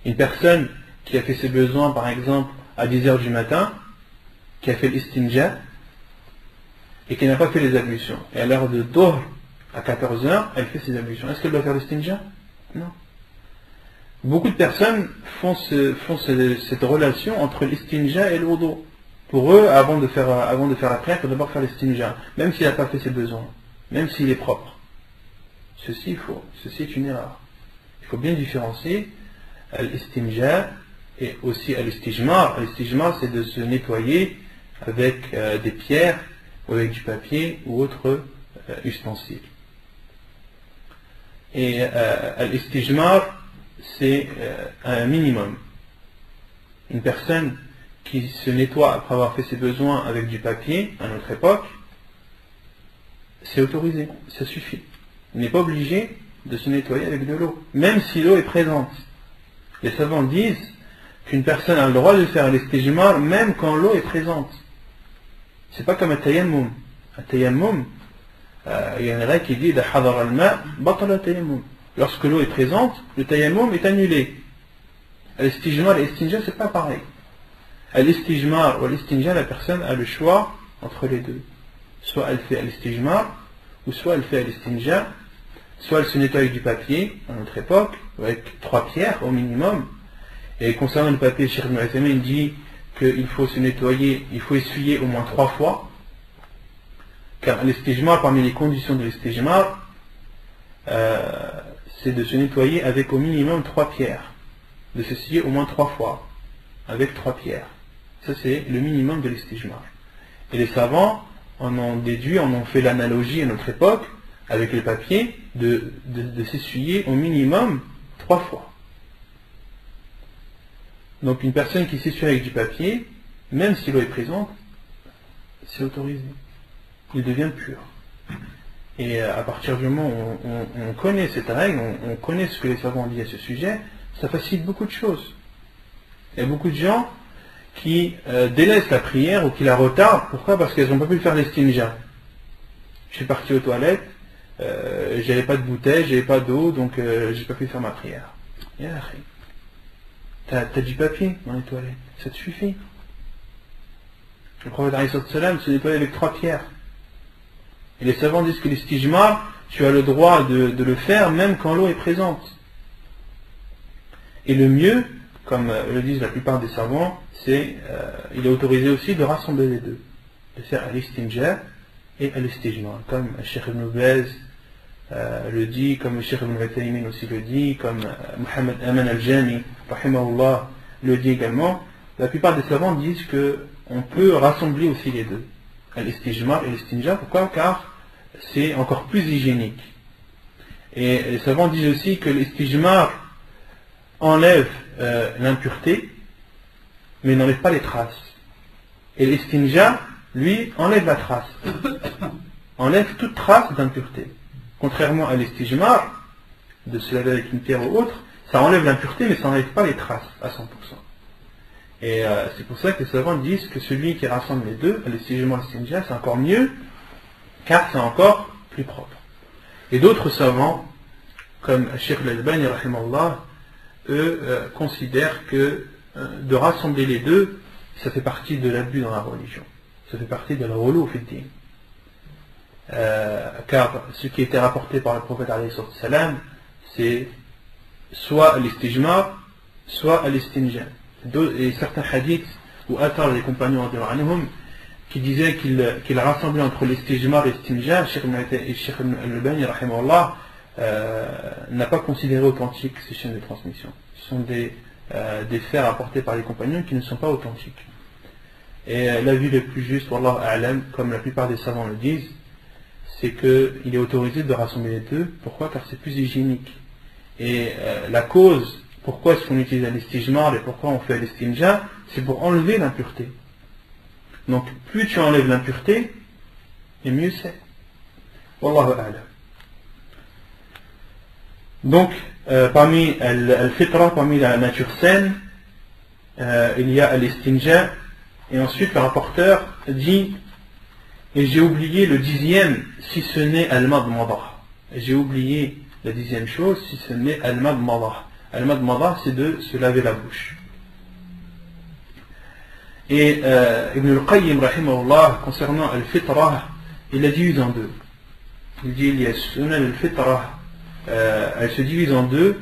Une personne qui a fait ses besoins, par exemple, à 10h du matin, qui a fait l'istinja, et qui n'a pas fait les ablutions, et à l'heure de Dhuhr, à 14h, elle fait ses ablutions. Est-ce qu'elle doit faire l'istinja? Non. Beaucoup de personnes font cette relation entre l'istinja et le wudu. Pour eux, avant de faire la prière, il faut d'abord faire l'istinja, même s'il n'a pas fait ses besoins, même s'il est propre. Ceci est une erreur. Il faut bien différencier l'istinja et aussi l'istijmar. L'istijmar, c'est de se nettoyer avec des pierres, ou avec du papier ou autre ustensile. Et l'istijmar, c'est un minimum. Une personne qui se nettoie après avoir fait ses besoins avec du papier, à notre époque, c'est autorisé, ça suffit. Il n'est pas obligé de se nettoyer avec de l'eau, même si l'eau est présente. Les savants disent qu'une personne a le droit de faire l'istijmar même quand l'eau est présente. C'est pas comme un tayammum. Un tayammum, il y en a qui dit lorsque l'eau est présente, le tayammum est annulé. L'istijmar et l'istinja, c'est pas pareil. L'istijmar ou l'istinja, la personne a le choix entre les deux. Soit elle fait l'istijmar, ou soit elle fait l'istinja, soit elle se nettoie avec du papier, à notre époque, avec 3 pierres au minimum. Et concernant le papier, Cheikh Ibn Uthaymin dit qu'il faut se nettoyer, il faut essuyer au moins 3 fois. Car l'istijmar, parmi les conditions de l'istijmar, c'est de se nettoyer avec au minimum 3 pierres. De s'essuyer au moins 3 fois, avec 3 pierres. Ça c'est le minimum de l'istijmar. Et les savants en ont déduit, en ont fait l'analogie à notre époque, avec les papiers, de s'essuyer au minimum 3 fois. Donc une personne qui s'essuie avec du papier, même si l'eau est présente, c'est autorisé. Il devient pur. Et à partir du moment où on connaît cette règle, on connaît ce que les savants ont dit à ce sujet, ça facilite beaucoup de choses. Il y a beaucoup de gens qui délaissent la prière ou qui la retardent. Pourquoi? Parce qu'elles n'ont pas pu faire l'istinja. Je suis parti aux toilettes, j'avais pas de bouteille, j'avais pas d'eau, donc j'ai pas pu faire ma prière. T'as du papier dans les toilettes, ça te suffit. Le prophète alayhi salam se nettoie avec 3 pierres. Et les savants disent que l'istijmar, tu as le droit de le faire même quand l'eau est présente. Et le mieux, comme le disent la plupart des savants, c'est il est autorisé aussi de rassembler les deux. De faire l'istinja et l'istijmar. Comme Cheikh Ibn Baz le dit, comme Cheikh Ibn Uthaymin aussi le dit, comme Muhammad Aman al-Jami, rahimahullah, le dit également. La plupart des savants disent que on peut rassembler aussi les deux. L'istijmar et l'istinja. Pourquoi? Car c'est encore plus hygiénique. Et les savants disent aussi que l'istijmar enlève l'impureté, mais n'enlève pas les traces. Et l'istinja, lui, enlève la trace. Enlève toute trace d'impureté. Contrairement à l'istijmar, de se laver avec une pierre ou autre, ça enlève l'impureté, mais ça n'enlève pas les traces à 100%. Et c'est pour ça que les savants disent que celui qui rassemble les deux, l'estijma et l'istinja, c'est encore mieux, car c'est encore plus propre. Et d'autres savants, comme Cheikh Al-Albani, rahimahullah, eux considèrent que de rassembler les deux, ça fait partie de l'abus dans la religion. Ça fait partie de la ghulu fi din. Car ce qui était rapporté par le prophète alayhi salam, c'est soit l'istijma, soit l'istinja. Et certains hadiths ou athar des compagnons qui disaient qu'il rassemblaient entre l'istijma et l'istinja, Cheikh Al-Albani rahimahullah n'a pas considéré authentique ces chaînes de transmission. Ce sont des faits rapportés par les compagnons qui ne sont pas authentiques. Et l'avis le plus juste, wallahu a'lam, comme la plupart des savants le disent, c'est qu'il est autorisé de rassembler les deux. Pourquoi? Car c'est plus hygiénique. Et la cause, pourquoi est-ce qu'on utilise l'istijmar et pourquoi on fait l'istinja, c'est pour enlever l'impureté. Donc plus tu enlèves l'impureté, et mieux c'est. Wallahu a'lam. Donc parmi al-fitra, parmi la nature saine, il y a l'istinja, et ensuite le rapporteur dit: et j'ai oublié le 10e, si ce n'est al-madmadah. J'ai oublié la 10e chose, si ce n'est al-madmadah. Al-madmadah, c'est de se laver la bouche. Et Ibn al-Qayyim, rahimahullah, concernant al-fitra, il la divise en deux. Il dit: il y a sunan al-fitra, elle se divise en deux.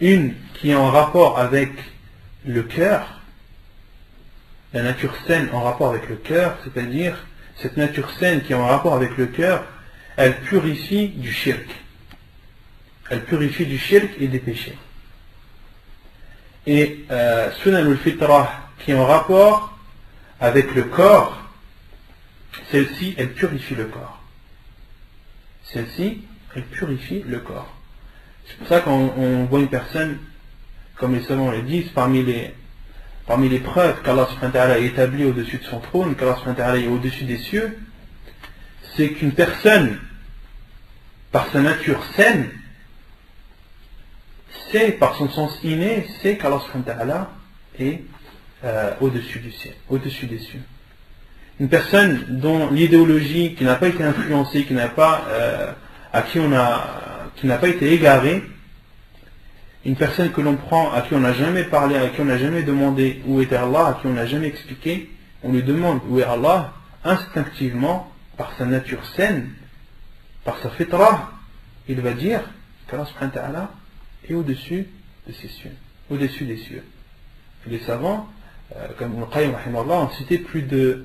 Une qui est en rapport avec le cœur, la nature saine en rapport avec le cœur, c'est-à-dire cette nature saine qui est en rapport avec le cœur, elle purifie du shirk. Elle purifie du shirk et des péchés. Et sunan al-fitra qui est en rapport avec le corps, celle-ci, elle purifie le corps. Celle-ci, elle purifie le corps. C'est pour ça qu'on voit une personne, comme les savants le disent, parmi les preuves qu'Allah subhanahu wa ta'ala a établies au-dessus de son trône, qu'Allah subhanahu wa ta'ala est au-dessus des cieux, c'est qu'une personne, par sa nature saine, sait, par son sens inné, sait qu'Allah subhanahu wa ta'ala est au-dessus du ciel, au-dessus des cieux. Une personne dont l'idéologie, qui n'a pas été influencée, qui n'a pas été égarée, une personne que l'on prend, à qui on n'a jamais parlé, à qui on n'a jamais demandé où était Allah, à qui on n'a jamais expliqué, on lui demande où est Allah, instinctivement, par sa nature saine, par sa fitra, il va dire qu'Allah subhanahu wa ta'ala est au-dessus de ses cieux, au-dessus des cieux. Et les savants, comme Ibn Qayyim rahimahullah, ont cité plus de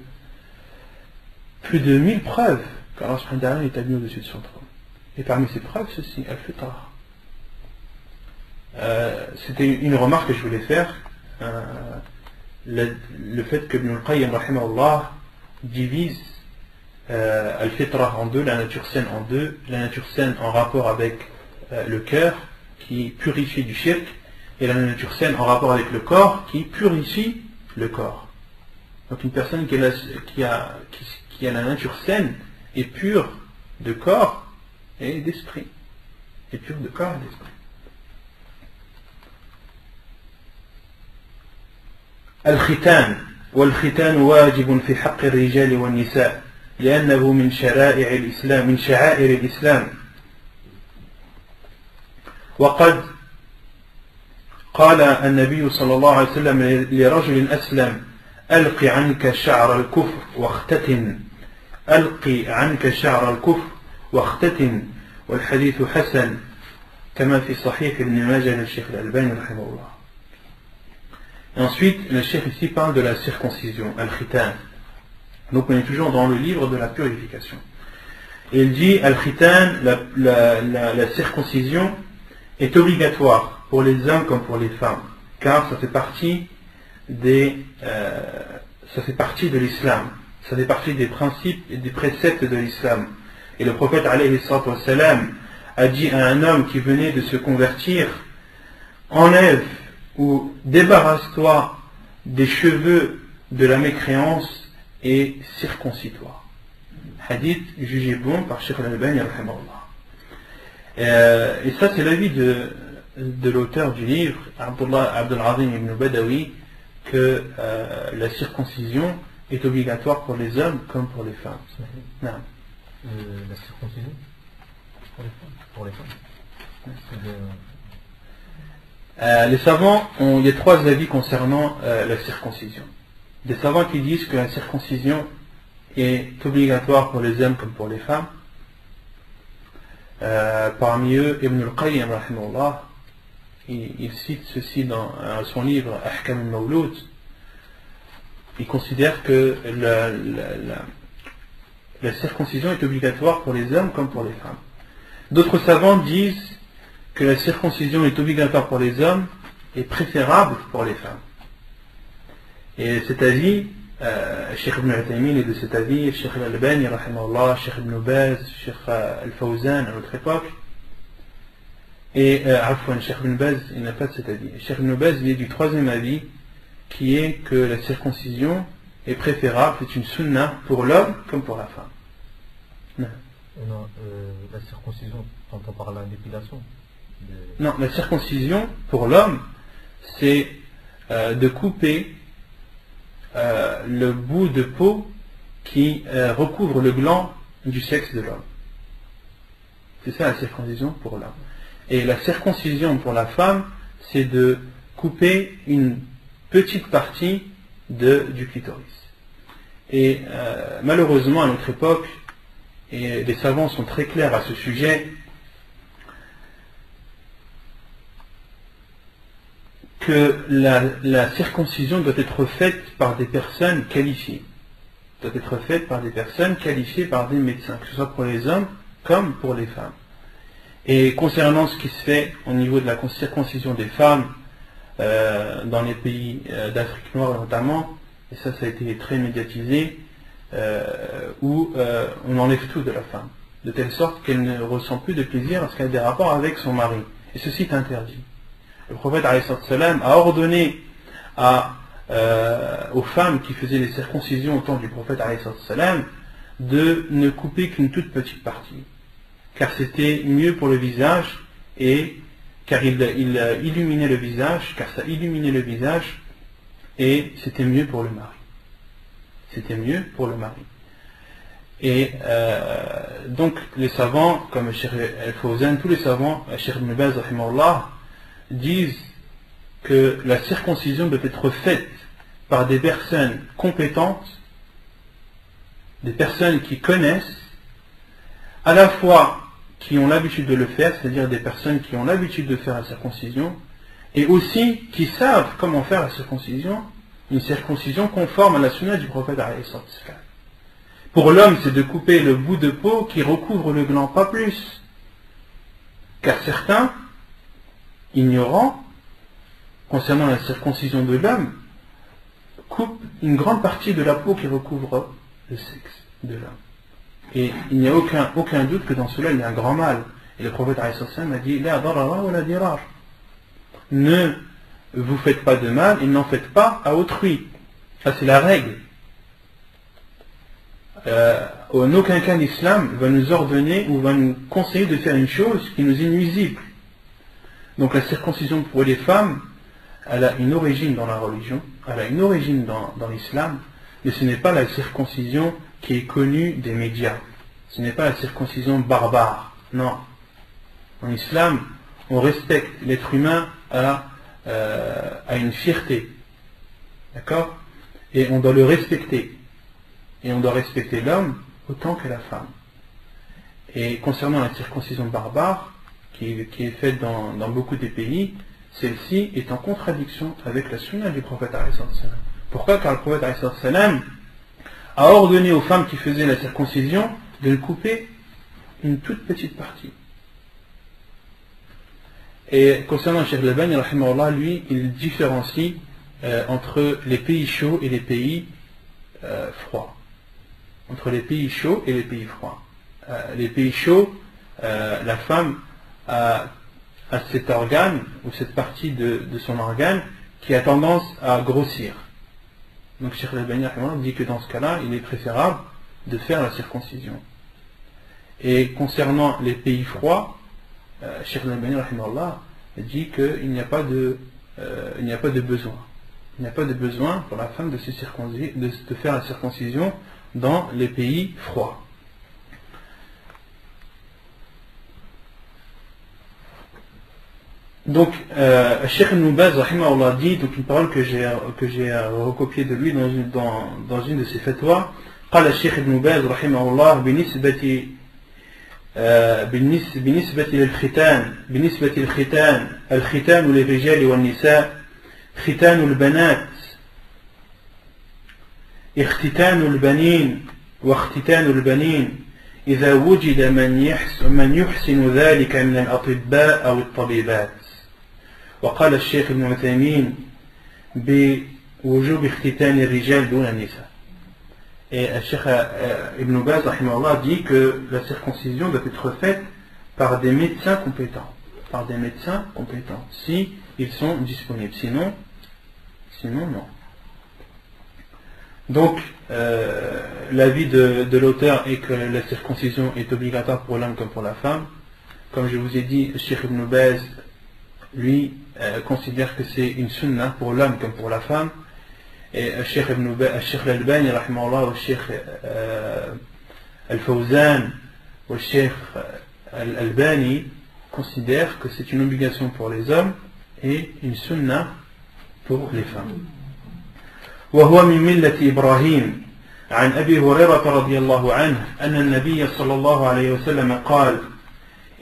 1000 preuves qu'Allah subhanahu wa ta'ala est établi au-dessus de son trône. Et parmi ces preuves, ceci, al-fitra. C'était une remarque que je voulais faire, le fait que Ibn Qayyim rahimahullah divise al-fitra en deux, la nature saine en deux, la nature saine en rapport avec le cœur qui purifie du shirk, et la nature saine en rapport avec le corps qui purifie le corps. Donc une personne qui a la nature saine est pure de corps et d'esprit. Est pure de corps et d'esprit. الختان والختان واجب في حق الرجال والنساء لأنه من شعائر الإسلام وقد قال النبي صلى الله عليه وسلم لرجل أسلم: ألق عنك شعر الكفر واختتن، ألق عنك شعر الكفر واختتن، والحديث حسن كما في صحيح ابن ماجه للشيخ الألباني رحمه الله. Et ensuite, le cheikh ici parle de la circoncision, al-khitan. Donc on est toujours dans le livre de la purification. Et il dit, al-khitan, la circoncision est obligatoire pour les hommes comme pour les femmes, car ça fait partie de l'islam, ça fait partie des principes et des préceptes de l'islam. Et le prophète alayhi salatu wa salam a dit à un homme qui venait de se convertir: enlève ou débarrasse-toi des cheveux de la mécréance et circoncis-toi. Hadith jugé bon par Cheikh Al-Albani rahimahullah. Et ça, c'est l'avis de l'auteur du livre, Abdullah Abdul-Azim ibn Badawi, que la circoncision est obligatoire pour les hommes comme pour les femmes. Non. La circoncision pour les femmes. Les savants, il y a trois avis concernant la circoncision. Des savants qui disent que la circoncision est obligatoire pour les hommes comme pour les femmes. Parmi eux, Ibn al-Qayyim, rahimahullah, il cite ceci dans son livre Ahkam al-Mawlud. Il considère que la circoncision est obligatoire pour les hommes comme pour les femmes. D'autres savants disent que la circoncision est obligatoire pour les hommes et préférable pour les femmes. Et cet avis, Cheikh Ibn Uthaymin est de cet avis, Cheikh Al-Albani, rahimahullah, Cheikh Ibn Baz, Cheikh Al-Fawzan à notre époque. Et Cheikh Ibn Baz, il n'a pas de cet avis. Cheikh Ibn Baz, il est du troisième avis, qui est que la circoncision est préférable, c'est une sunna pour l'homme comme pour la femme. Non. Non, la circoncision, t'entends par la dépilation Non, la circoncision pour l'homme, c'est de couper le bout de peau qui recouvre le gland du sexe de l'homme. C'est ça la circoncision pour l'homme. Et la circoncision pour la femme, c'est de couper une petite partie du clitoris. Et malheureusement à notre époque, et les savants sont très clairs à ce sujet, que la circoncision doit être faite par des personnes qualifiées. Doit être faite par des personnes qualifiées par des médecins, que ce soit pour les hommes comme pour les femmes. Et concernant ce qui se fait au niveau de la circoncision des femmes dans les pays d'Afrique noire notamment, et ça a été très médiatisé, où on enlève tout de la femme, de telle sorte qu'elle ne ressent plus de plaisir lorsqu'elle a des rapports avec son mari. Et ceci est interdit. Le prophète a ordonné aux femmes qui faisaient les circoncisions au temps du prophète de ne couper qu'une toute petite partie, car c'était mieux pour le visage, et car il illuminait le visage, car ça illuminait le visage, et c'était mieux pour le mari. C'était mieux pour le mari. Et donc les savants, comme Cheikh Al-Fawzan, tous les savants, Cheikh Ibn Baz, rahimahullah, disent que la circoncision doit être faite par des personnes compétentes, des personnes qui connaissent, à la fois qui ont l'habitude de le faire, c'est-à-dire des personnes qui ont l'habitude de faire la circoncision, et aussi qui savent comment faire la circoncision, une circoncision conforme à la sunna du prophète. Pour l'homme, c'est de couper le bout de peau qui recouvre le gland, pas plus. Car certains, ignorants, concernant la circoncision de l'homme, coupent une grande partie de la peau qui recouvre le sexe de l'homme. Et il n'y a aucun doute que dans cela il y a un grand mal. Et le prophète a dit la darara wa la dirar. Ne vous faites pas de mal et n'en faites pas à autrui. Ça c'est la règle. En aucun cas l'islam va nous ordonner ou va nous conseiller de faire une chose qui nous est nuisible. Donc la circoncision pour les femmes, elle a une origine dans la religion, elle a une origine dans l'islam, mais ce n'est pas la circoncision qui est connue des médias. Ce n'est pas la circoncision barbare. Non. En islam, on respecte l'être humain à une fierté. D'accord? Et on doit le respecter. Et on doit respecter l'homme autant que la femme. Et concernant la circoncision barbare, qui est faite dans beaucoup de pays, celle-ci est en contradiction avec la sunna du prophète. Pourquoi? Car le prophète a ordonné aux femmes qui faisaient la circoncision de couper une toute petite partie. Et concernant Cheikh Al-Albani, lui, il différencie entre les pays chauds et les pays froids. Entre les pays chauds et les pays froids. Les pays chauds, la femme a cet organe, ou cette partie de son organe, qui a tendance à grossir. Donc Cheikh Al-Albani dit que dans ce cas-là, il est préférable de faire la circoncision. Et concernant les pays froids, Cheikh Al-Albani rahimahullah dit qu'il n'y a pas de besoin. Il n'y a pas de besoin pour la femme de faire la circoncision dans les pays froids. Donc, Cheikh Ibn Baz rahimahullah dit, donc une parole que j'ai recopiée de lui dans une de ses fatwas. قال الشيخ ابن باز رحمه الله بالنسبة للختان الختان للرجال والنساء ختان البنات اختتان البنين واختتان البنين إذا وجد من يحسن ذلك من الأطباء أو الطبيبات. وقال الشيخ ابن عثيمين بوجوب اختتان الرجال دون النساء. Et Cheikh Ibn Baz rahimahullah dit que la circoncision doit être faite par des médecins compétents. Par des médecins compétents, si ils sont disponibles. Sinon non. Donc, l'avis de l'auteur est que la circoncision est obligatoire pour l'homme comme pour la femme. Comme je vous ai dit, Cheikh Ibn Baz, lui, considère que c'est une sunna pour l'homme comme pour la femme. Et Cheikh Al-Albani rahimahullah, ou Cheikh Al-Fawzan, ou Cheikh Al-Albani considèrent que c'est une obligation pour les hommes et une sunna pour les femmes. وهو من ملة إبراهيم عن أبي هريرة رضي الله عنه أن النبي صلى الله عليه وسلم قال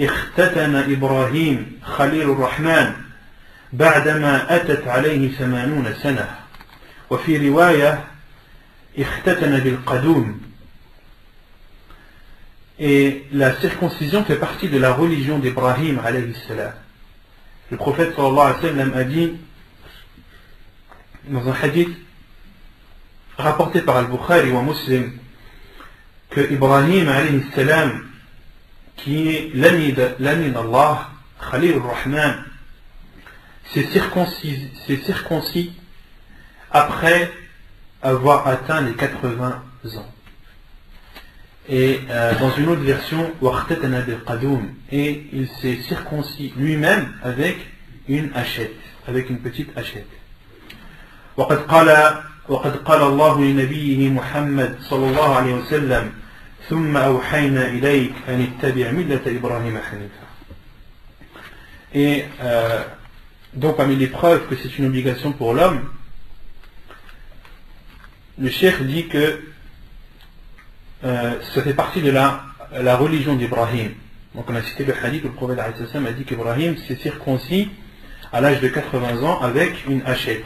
اختتن إبراهيم خليل الرحمن بعدما أتت عليه 80 سنة وفي رواية اختتن بالقدوم. Et la circoncision fait partie de la religion d'Ibrahim alayhi salam. Le prophète sallallahu alayhi wa sallam a dit dans un hadith rapporté par Al-Bukhari ou Muslim que Ibrahim alayhi salam, qui est l'ami d'Allah, Khalil al-Rahman, s'est circoncis après avoir atteint les 80 ans. Et dans une autre version, et il s'est circoncis lui-même avec une hachette, avec une petite hachette. وقد قال الله لنبيه محمد صلى الله عليه وسلم ثم أوحينا إليك أن اتبع ملة إبراهيم حنيفا. Et donc parmi les preuves que c'est une obligation pour l'homme, le cheikh dit que ça fait partie de la religion d'Ibrahim. Donc on a cité le hadith où le prophète a dit qu'Ibrahim s'est circoncis à l'âge de 80 ans avec une hachette.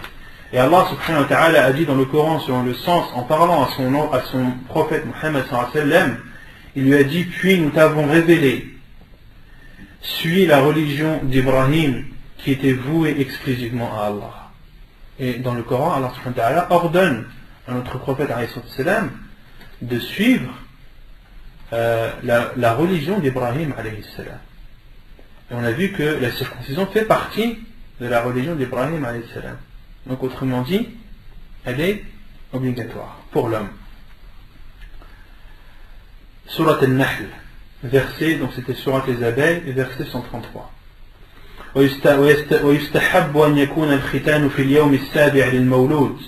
Et Allah subhanahu wa ta'ala a dit dans le Coran, selon le sens, en parlant à son prophète Muhammad sallallahu alayhi wa sallam, il lui a dit: puis nous t'avons révélé, suis la religion d'Ibrahim qui était vouée exclusivement à Allah. Et dans le Coran, Allah subhanahu wa ta'ala ordonne à notre prophète alayhi salam de suivre la religion d'Ibrahim alayhi salam. Et on a vu que la circoncision fait partie de la religion d'Ibrahim alayhi salam. Donc autrement dit, elle est obligatoire pour l'homme. Surat al-Nahl, verset, donc c'était Surat les abeilles, verset 133. ويستحب أن يكون الختان في اليوم السابع للمولود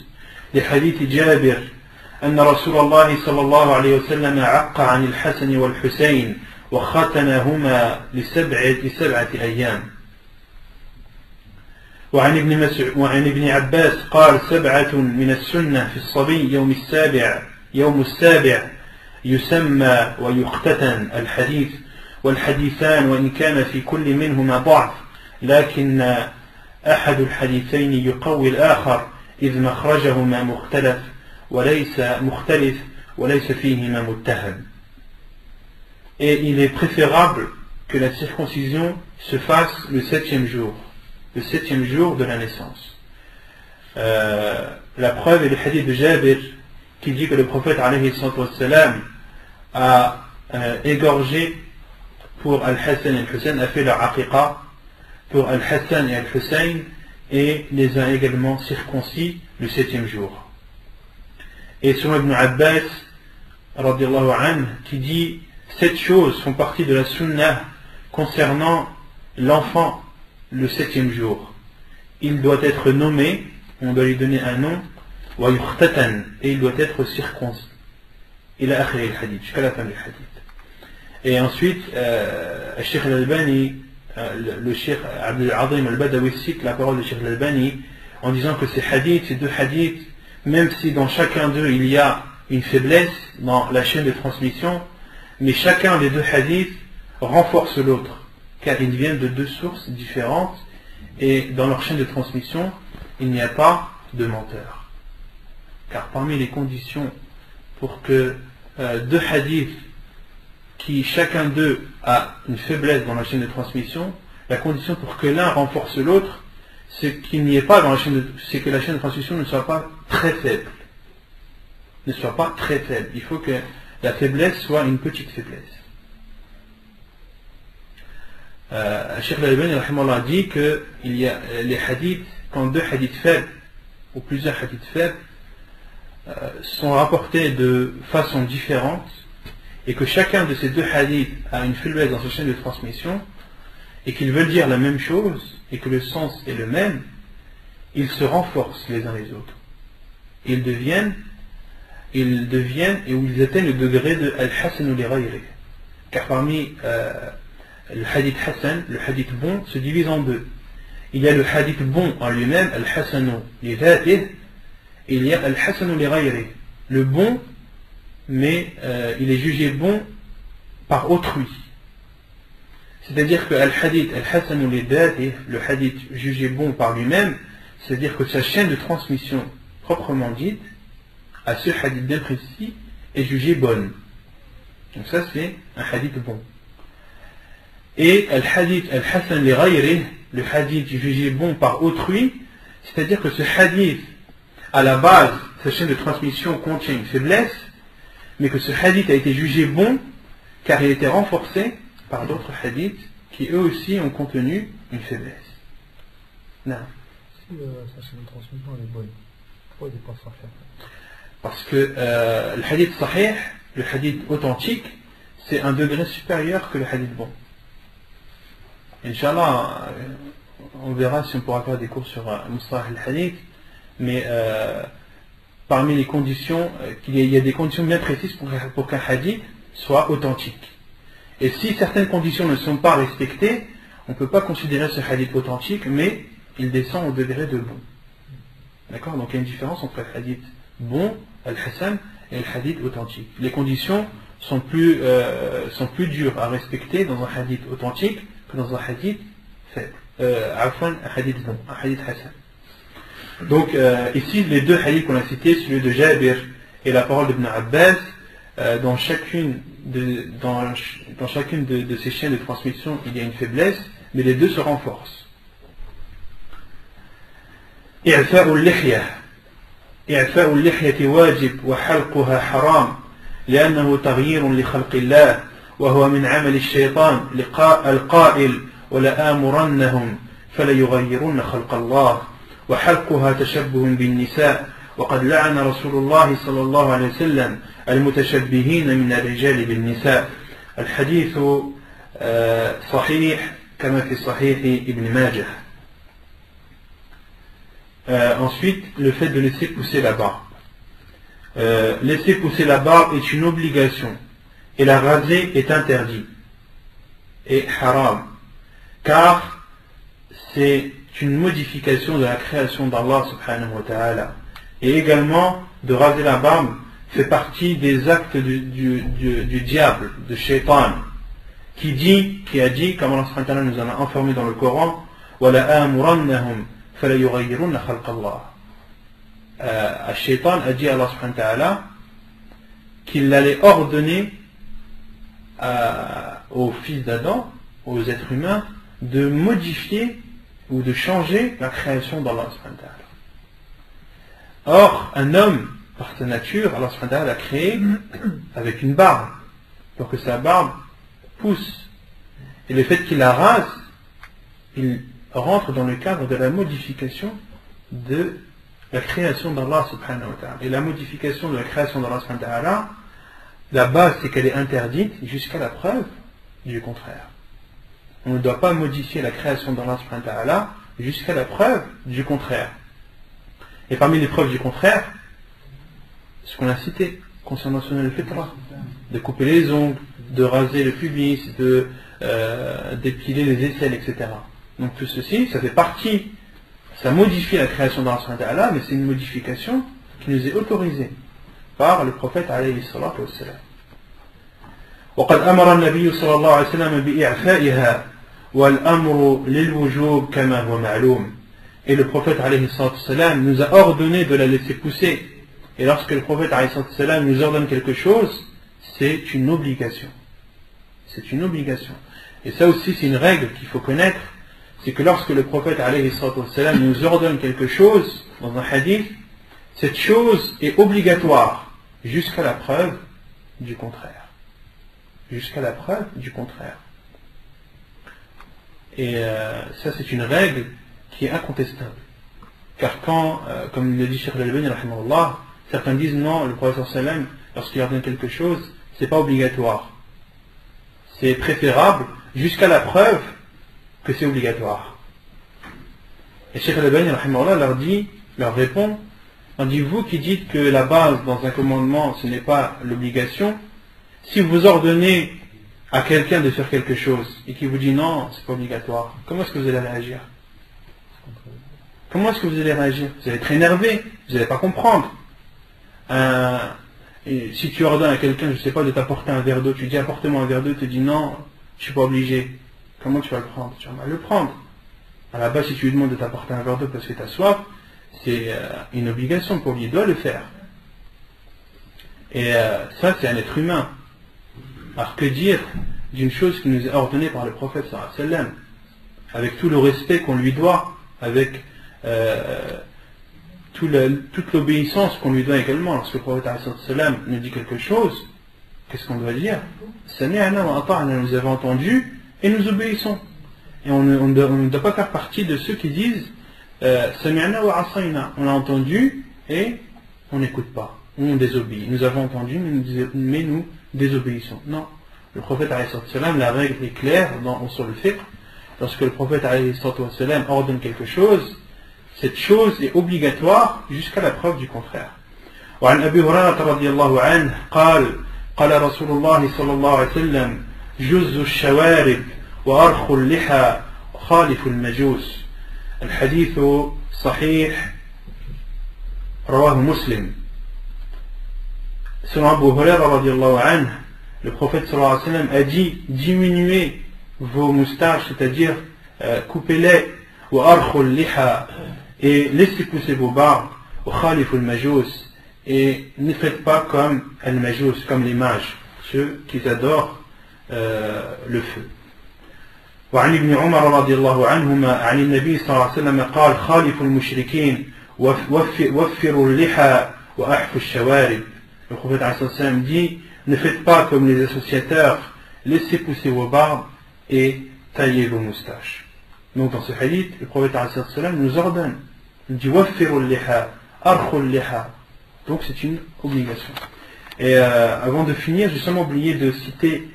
لحديث جابر أن رسول الله صلى الله عليه وسلم عق عن الحسن والحسين وختنهما لسبعة أيام. وعن ابن عباس قال 7 من السنة في الصبي يوم السابع يسمى ويختتن الحديث والحديثان وإن كان في كل منهما ضعف لكن أحد الحديثين يقوي الآخر إذ مخرجهما مختلف وليس فيهما متهم. Et il est préférable que la circoncision se fasse le 7e jour. Le 7e jour de la naissance. La preuve est le hadith de Jabir qui dit que le prophète alayhi salam a égorgé pour Al-Hassan et Al-Hussein, a fait leur aqiqa pour Al-Hassan et Al-Hussein et les a également circoncis le 7e jour. Et selon Ibn Abbas radiallahu anhu qui dit 7 choses font partie de la sunnah concernant l'enfant le 7e jour, il doit être nommé, on doit lui donner un nom, et il doit être circoncis. Il a akhir al-hadith, jusqu'à la fin du hadith. Et ensuite, le Cheikh al-Albani, le Cheikh Abdul Azim al-Badawi cite la parole du Cheikh al-Albani en disant que ces deux hadiths, même si dans chacun d'eux il y a une faiblesse dans la chaîne de transmission, mais chacun des deux hadiths renforce l'autre, car ils viennent de deux sources différentes et dans leur chaîne de transmission, il n'y a pas de menteur. Car parmi les conditions pour que deux hadiths qui chacun d'eux a une faiblesse dans la chaîne de transmission, la condition pour que l'un renforce l'autre, c'est qu'il n'y ait pas dans la chaîne c'est que la chaîne de transmission ne soit pas très faible. Ne soit pas très faible. Il faut que la faiblesse soit une petite faiblesse. Cheikh Al-Albani a dit que il y a les hadiths, quand deux hadiths faibles ou plusieurs hadiths faibles sont rapportés de façon différente et que chacun de ces deux hadiths a une faiblesse dans sa chaîne de transmission et qu'ils veulent dire la même chose et que le sens est le même, ils se renforcent les uns les autres. Ils deviennent et où ils atteignent le degré de al-hasan ou li-ghayri. Car parmi le hadith hasan, le hadith bon se divise en deux. Il y a le hadith bon en lui-même, al-hasanu li-dhatih, et il y a al-hasanu li-ghayri, le bon, mais il est jugé bon par autrui. C'est-à-dire que al-hadith al-hasanu li-dhatih, le hadith jugé bon par lui-même, c'est-à-dire que sa chaîne de transmission proprement dite, à ce hadith bien précis, est jugée bonne. Donc ça c'est un hadith bon. Et al-hadith al-hasan li ghayri, le hadith jugé bon par autrui, c'est-à-dire que ce hadith, à la base, sa chaîne de transmission contient une faiblesse, mais que ce hadith a été jugé bon car il a été renforcé par d'autres hadiths qui eux aussi ont contenu une faiblesse. Non. Si sa chaîne de transmission elle est bonne, pourquoi il n'est pas sahih? Parce que le hadith sahih, le hadith authentique, c'est un degré supérieur que le hadith bon. Inch'Allah, on verra si on pourra faire des cours sur Mustalah al-Hadith, mais parmi les conditions, il y a des conditions bien précises pour qu'un hadith soit authentique. Et si certaines conditions ne sont pas respectées, on ne peut pas considérer ce hadith authentique, mais il descend au degré de bon. D'accord? Donc il y a une différence entre le hadith bon, al-Hasan, et le hadith authentique. Les conditions sont plus dures à respecter dans un hadith authentique que dans un hadith faible. Un hadith bon, un hadith Hasan. Donc ici, les deux hadiths qu'on a cités, celui de Jabir et la parole d'Ibn Abbas, dans chacune de ces chaînes de transmission, il y a une faiblesse, mais les deux se renforcent. إعفاء اللحية واجب وحلقها حرام لأنه تغيير لخلق الله وهو من عمل الشيطان القائل ولآمرنهم فليغيرن خلق الله وحلقها تشبه بالنساء وقد لعن رسول الله صلى الله عليه وسلم المتشبهين من الرجال بالنساء. الحديث صحيح كما في صحيح ابن ماجه. Ensuite, le fait de laisser pousser la barbe. Laisser pousser la barbe est une obligation et la raser est interdit et haram, car c'est une modification de la création d'Allah subhanahu wa ta'ala. Et également, de raser la barbe fait partie des actes du diable, de Shaitan, qui a dit, comme Allah subhanahu wa ta'ala nous en a informé dans le Coran, وَلَآمُرَنَّهُمْ فَلَيُغَيِّرُنَّ خَلْقَ اللَّهِ. Shaitan a dit à Allah subhanahu wa ta'ala qu'il allait ordonner aux fils d'Adam, aux êtres humains, de modifier ou de changer la création d'Allah subhanahu wa ta'ala. Or, un homme, par sa nature, Allah subhanahu wa ta'ala l'a créé avec une barbe, pour que sa barbe pousse. Et le fait qu'il la rase, il rentre dans le cadre de la modification de la création d'Allah subhanahu wa ta'ala. Et la modification de la création d'Allah subhanahu wa ta'ala, la base c'est qu'elle est interdite jusqu'à la preuve du contraire. on ne doit pas modifier la création d'Allah subhanahu wa ta'ala jusqu'à la preuve du contraire. Et parmi les preuves du contraire, ce qu'on a cité concernant Sunan al-Fitra, de couper les ongles, de raser le pubis, de d'épiler les aisselles, etc. Donc tout ceci, ça fait partie, ça modifie la création d'Allah subhanahu wa ta'ala, mais c'est une modification qui nous est autorisée par le prophète alayhi salatu wassalam. وقد أمر النبي صلى الله عليه وسلم بإعفائها والأمر للوجوب كما هو معلوم. Et le prophète alayhi salatu wassalam nous a ordonné de la laisser pousser. Et lorsque le prophète alayhi salatu wassalam nous ordonne quelque chose, c'est une obligation. C'est une obligation. Et ça aussi c'est une règle qu'il faut connaître, c'est que lorsque le prophète alayhi salatu wassalam nous ordonne quelque chose dans un hadith, cette chose est obligatoire jusqu'à la preuve du contraire. Jusqu'à la preuve du contraire. Et ça c'est une règle qui est incontestable. Car quand, comme le dit Cheikh Al-Albani, certains disent non, le prophète sallam, lorsqu'il ordonne quelque chose, c'est pas obligatoire. C'est préférable jusqu'à la preuve que c'est obligatoire. Et Cheikh Al-Albani leur répond, on dit vous qui dites que la base dans un commandement ce n'est pas l'obligation, si vous ordonnez à quelqu'un de faire quelque chose et qu'il vous dit non, c'est pas obligatoire, comment est-ce que vous allez réagir? Comment est-ce que vous allez réagir? Vous allez être énervé, vous n'allez pas comprendre. Et si tu ordonnes à quelqu'un, je ne sais pas, de t'apporter un verre d'eau, tu dis apporte-moi un verre d'eau, il te dit non, je ne suis pas obligé. Comment tu vas le prendre? Tu vas mal le prendre. À la base, si tu lui demandes de t'apporter un verre d'eau parce que tu as soif, c'est une obligation pour lui, il doit le faire. Et ça, c'est un être humain. Alors que dire d'une chose qui nous est ordonnée par le prophète sallallahu alayhi wa sallam, avec tout le respect qu'on lui doit, avec toute l'obéissance qu'on lui doit également. Lorsque le prophète sallallahu alayhi wa sallam nous dit quelque chose, qu'est-ce qu'on doit dire? Sami'na wa ata'na, nous avons entendu et nous obéissons. Et on ne doit pas faire partie de ceux qui disent Sami'na wa asayna, on a entendu et on n'écoute pas, on désobéit. Nous avons entendu mais nous désobéissons. Non. Le prophète alayhi wa sallam, la règle est claire sur le fiqh. Lorsque le prophète alayhi wa sallam ordonne quelque chose, cette chose est obligatoire jusqu'à la preuve du contraire. وعن أبي هريرة رضي الله عنه قال قال رسول الله صلى الله عليه وسلم جز الشوارب وأرخ اللحى خالف المجوس. الحديث صحيح رواه مسلم. Selon Abu Hurayra radiyallahu anhu, le prophète sallallahu alayhi wa sallam a dit diminuez vos moustaches, c'est-à-dire coupez-les, wa arkhul liha, et laissez pousser vos barbes, wa khaliful majus, et ne faites pas comme al-majus, comme les mages, ceux qui adorent le feu. وعن ابن عمر رضي الله عنهما عن النبي صلى الله عليه وسلم قال خالف المشركين وفروا اللحى وأحفوا الشوارب. Le prophète alayhi wa sallam dit ne faites pas comme les associateurs, laissez pousser vos barbes et taillez vos moustaches. Donc dans ce hadith, le prophète alayhi wa sallam nous ordonne, il dit waffiru liha, arkhul liha. Donc c'est une obligation. Et avant de finir, j'ai seulement oublié de citer,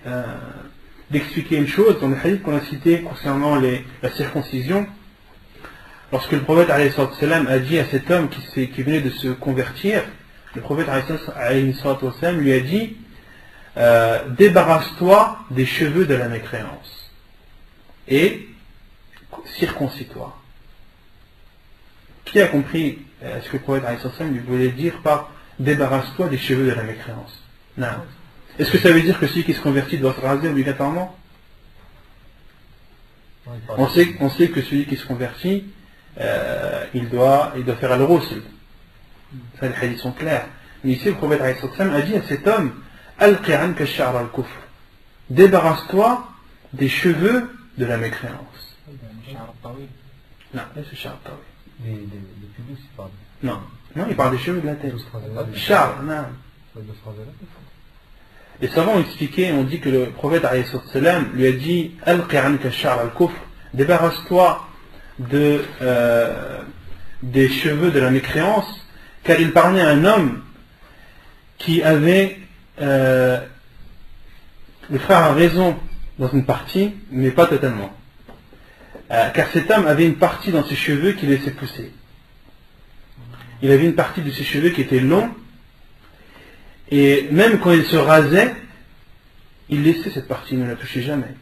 d'expliquer une chose dans le hadith qu'on a cité concernant la circoncision. Lorsque le prophète alayhi wa sallam a dit à cet homme qui venait de se convertir, le prophète alayhi wa sallam lui a dit débarrasse-toi des cheveux de la mécréance et circoncis-toi. Qui a compris ce que le prophète alayhi wa sallam lui voulait dire par débarrasse-toi des cheveux de la mécréance? Non. Est-ce que ça veut dire que celui qui se convertit doit se raser obligatoirement? On sait que celui qui se convertit il doit faire al-ghusl. Ça, les hadiths sont clairs. Mais ici, le prophète a dit à cet homme Alqi anka ash-sha'r al-kufr, débarrasse-toi des cheveux de la mécréance. Non, c'est sha'r tawi. Les pubis, il parle. Non, il parle des cheveux de la tête. Sha'r, non. Les savants ont expliqué, on dit que le prophète lui a dit Alqi anka ash-sha'r al-kufr, débarrasse-toi des cheveux de la mécréance, car il parlait à un homme qui avait le frère a raison dans une partie, mais pas totalement. car cet homme avait une partie dans ses cheveux qu'il laissait pousser. Il avait une partie de ses cheveux qui était long, et même quand il se rasait, il laissait cette partie, il ne la touchait jamais.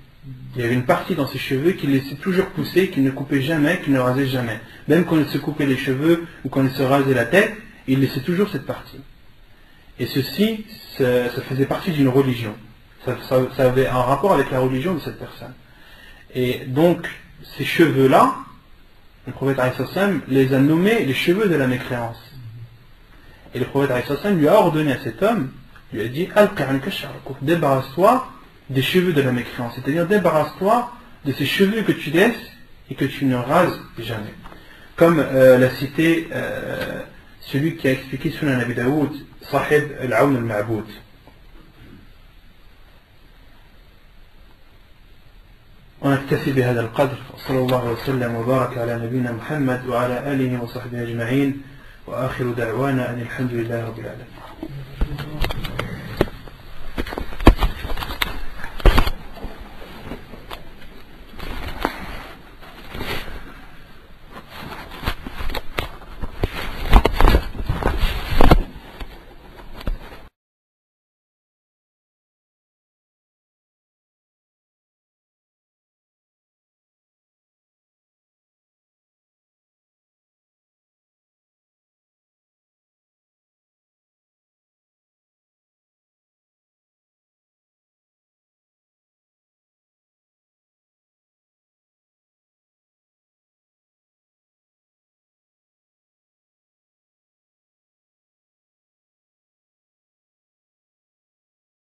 Il y avait une partie dans ses cheveux qu'il laissait toujours pousser, qu'il ne coupait jamais, qu'il ne rasait jamais. Même quand il se coupait les cheveux ou quand il se rasait la tête, il laissait toujours cette partie. Et ceci, ça faisait partie d'une religion. Ça avait un rapport avec la religion de cette personne. Et donc, ces cheveux-là, le prophète ﷺ les a nommés les cheveux de la mécréance. Et le prophète ﷺ lui a ordonné à cet homme, lui a dit, débarrasse-toi des cheveux de la mécréance, c'est-à-dire débarrasse-toi de ces cheveux que tu laisses et que tu ne rases jamais. Comme l'a cité celui qui a expliqué Sunan Abi Daoud, Sahib al-Awn al-Ma'boud. ونكتفي بهذا القدر صلى الله وسلم وبارك على نبينا محمد وعلى آله وصحبه أجمعين وآخر دعوانا أن الحمد لله رب العالمين.